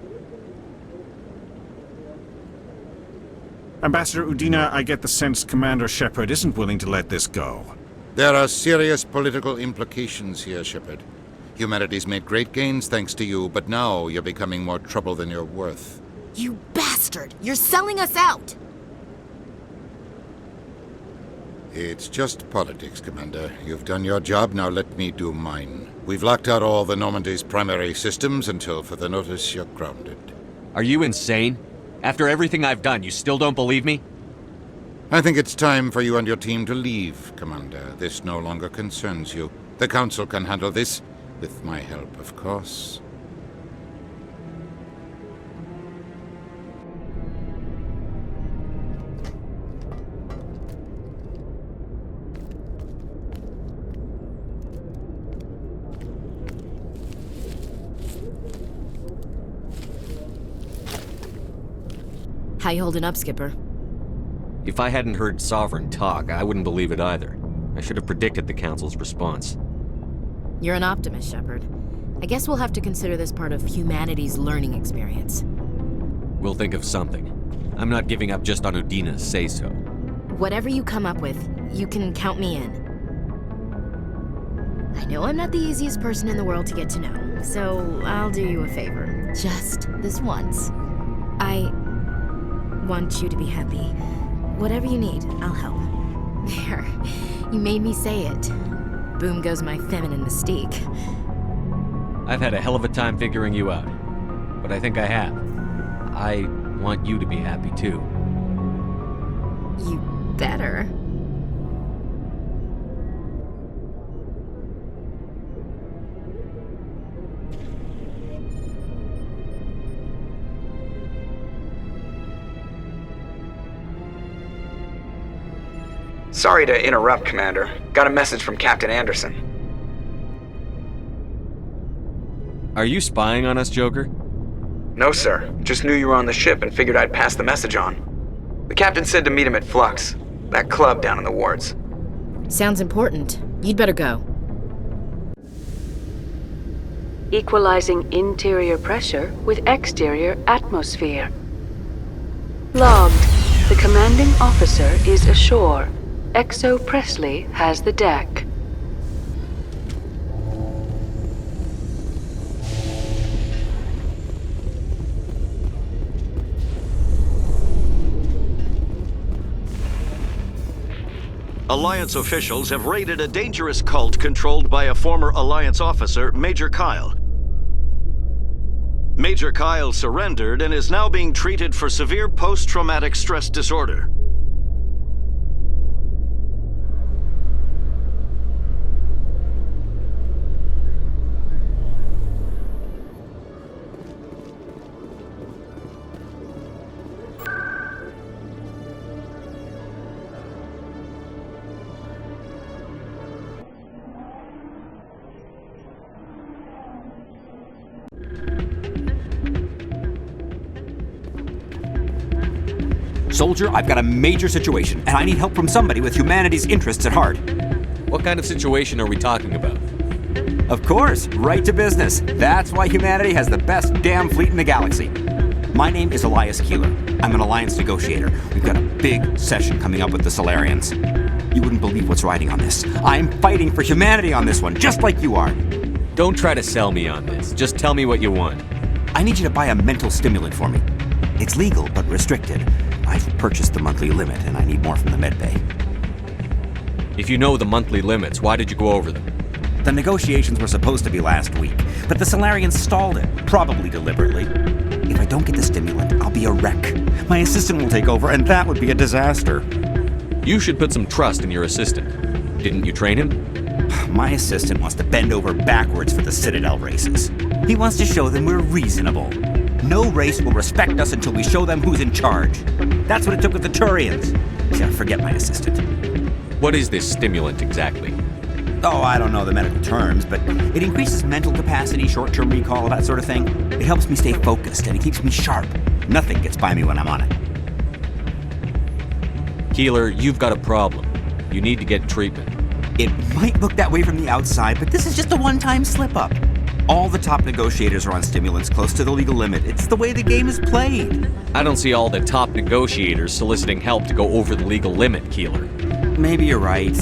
Ambassador Udina, I get the sense Commander Shepard isn't willing to let this go. There are serious political implications here, Shepard. Humanity's made great gains thanks to you, but now you're becoming more trouble than you're worth. You bastard! You're selling us out! It's just politics, Commander. You've done your job, now let me do mine. We've locked out all the Normandy's primary systems until further notice you're grounded. Are you insane? After everything I've done, you still don't believe me? I think it's time for you and your team to leave, Commander. This no longer concerns you. The Council can handle this, with my help, of course. How you holding up, Skipper? If I hadn't heard Sovereign talk, I wouldn't believe it either. I should have predicted the Council's response. You're an optimist, Shepard. I guess we'll have to consider this part of humanity's learning experience. We'll think of something. I'm not giving up just on Udina's say-so. Whatever you come up with, you can count me in. I know I'm not the easiest person in the world to get to know, so I'll do you a favor. Just this once. I want you to be happy. Whatever you need, I'll help. There. You made me say it. Boom goes my feminine mystique. I've had a hell of a time figuring you out. But I think I have. I want you to be happy, too. You better. Sorry to interrupt, Commander. Got a message from Captain Anderson. Are you spying on us, Joker? No, sir. Just knew you were on the ship and figured I'd pass the message on. The captain said to meet him at Flux, that club down in the wards. Sounds important. You'd better go. Equalizing interior pressure with exterior atmosphere. Logged. The commanding officer is ashore. Exo Presley has the deck. Alliance officials have raided a dangerous cult controlled by a former Alliance officer, Major Kyle. Major Kyle surrendered and is now being treated for severe post-traumatic stress disorder. Soldier, I've got a major situation, and I need help from somebody with humanity's interests at heart. What kind of situation are we talking about? Of course, right to business. That's why humanity has the best damn fleet in the galaxy. My name is Elias Keeler. I'm an alliance negotiator. We've got a big session coming up with the Solarians. You wouldn't believe what's riding on this. I'm fighting for humanity on this one, just like you are. Don't try to sell me on this. Just tell me what you want. I need you to buy a mental stimulant for me. It's legal, but restricted. I've purchased the monthly limit, and I need more from the medbay. If you know the monthly limits, why did you go over them? The negotiations were supposed to be last week, but the Solarians stalled it, probably deliberately. If I don't get the stimulant, I'll be a wreck. My assistant will take over, and that would be a disaster. You should put some trust in your assistant. Didn't you train him? My assistant wants to bend over backwards for the Citadel races. He wants to show them we're reasonable. No race will respect us until we show them who's in charge. That's what it took with the Turians. Yeah, forget my assistant. What is this stimulant exactly? Oh, I don't know the medical terms, but it increases mental capacity, short-term recall, that sort of thing. It helps me stay focused, and it keeps me sharp. Nothing gets by me when I'm on it. Keeler, you've got a problem. You need to get treatment. It might look that way from the outside, but this is just a one-time slip-up. All the top negotiators are on stimulants close to the legal limit. It's the way the game is played. I don't see all the top negotiators soliciting help to go over the legal limit, Keeler. Maybe you're right.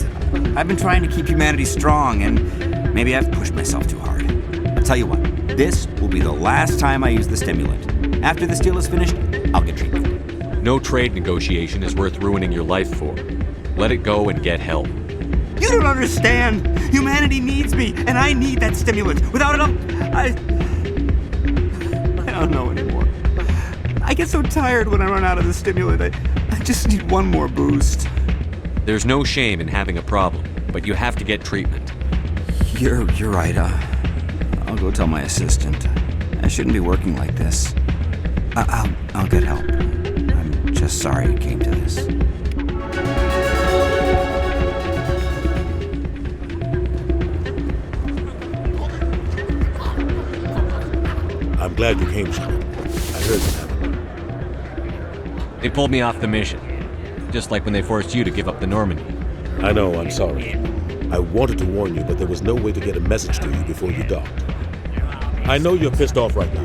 I've been trying to keep humanity strong, and maybe I've pushed myself too hard. I'll tell you what, this will be the last time I use the stimulant. After this deal is finished, I'll get treatment. No trade negotiation is worth ruining your life for. Let it go and get help. You don't understand! Humanity needs me, and I need that stimulant. Without it, I don't know anymore. I get so tired when I run out of the stimulant. I just need one more boost. There's no shame in having a problem, but you have to get treatment. You're right. I'll go tell my assistant. I shouldn't be working like this. I'll get help. I'm just sorry it came to this. I'm glad you came, Shepard. I heard what happened. They pulled me off the mission. Just like when they forced you to give up the Normandy. I know, I'm sorry. I wanted to warn you, but there was no way to get a message to you before you docked. I know you're pissed off right now,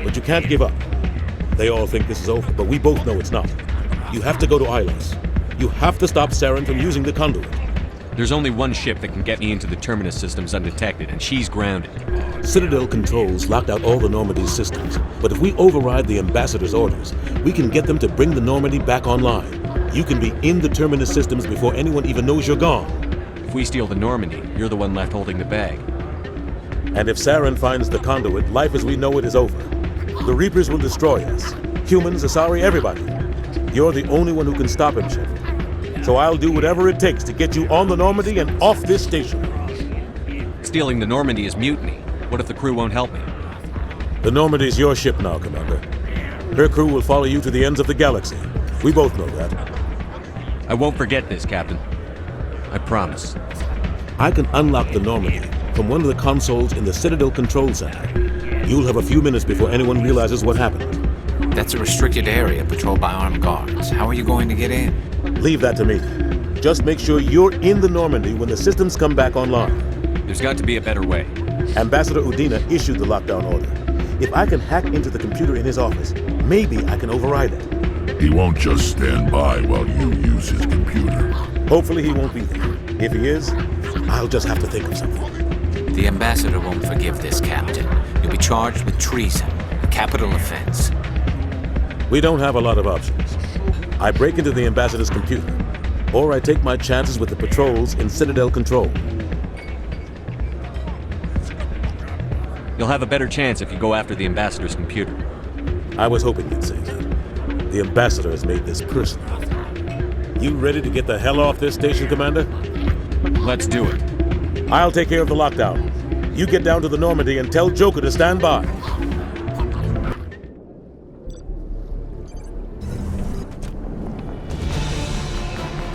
but you can't give up. They all think this is over, but we both know it's not. You have to go to Ilos. You have to stop Saren from using the conduit. There's only one ship that can get me into the Terminus systems undetected, and she's grounded. Citadel controls locked out all the Normandy's systems, but if we override the Ambassador's orders, we can get them to bring the Normandy back online. You can be in the Terminus systems before anyone even knows you're gone. If we steal the Normandy, you're the one left holding the bag. And if Saren finds the conduit, life as we know it is over. The Reapers will destroy us. Humans, Asari, everybody. You're the only one who can stop him, Shepard. So I'll do whatever it takes to get you on the Normandy and off this station. Stealing the Normandy is mutiny. What if the crew won't help me? The Normandy's your ship now, Commander. Her crew will follow you to the ends of the galaxy. We both know that. I won't forget this, Captain. I promise. I can unlock the Normandy from one of the consoles in the Citadel Control Center. You'll have a few minutes before anyone realizes what happened. That's a restricted area patrolled by armed guards. How are you going to get in? Leave that to me. Just make sure you're in the Normandy when the systems come back online. There's got to be a better way. Ambassador Udina issued the lockdown order. If I can hack into the computer in his office, maybe I can override it. He won't just stand by while you use his computer. Hopefully he won't be there. If he is, I'll just have to think of something. The Ambassador won't forgive this, Captain. You'll be charged with treason, a capital offense. We don't have a lot of options. I break into the Ambassador's computer, or I take my chances with the patrols in Citadel Control. You'll have a better chance if you go after the Ambassador's computer. I was hoping you'd say that. The Ambassador has made this personal. You ready to get the hell off this station, Commander? Let's do it. I'll take care of the lockdown. You get down to the Normandy and tell Joker to stand by.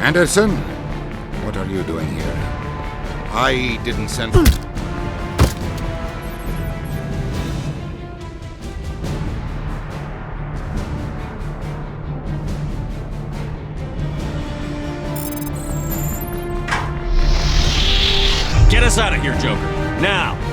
Anderson? What are you doing here? I didn't send... Get us out of here, Joker. Now!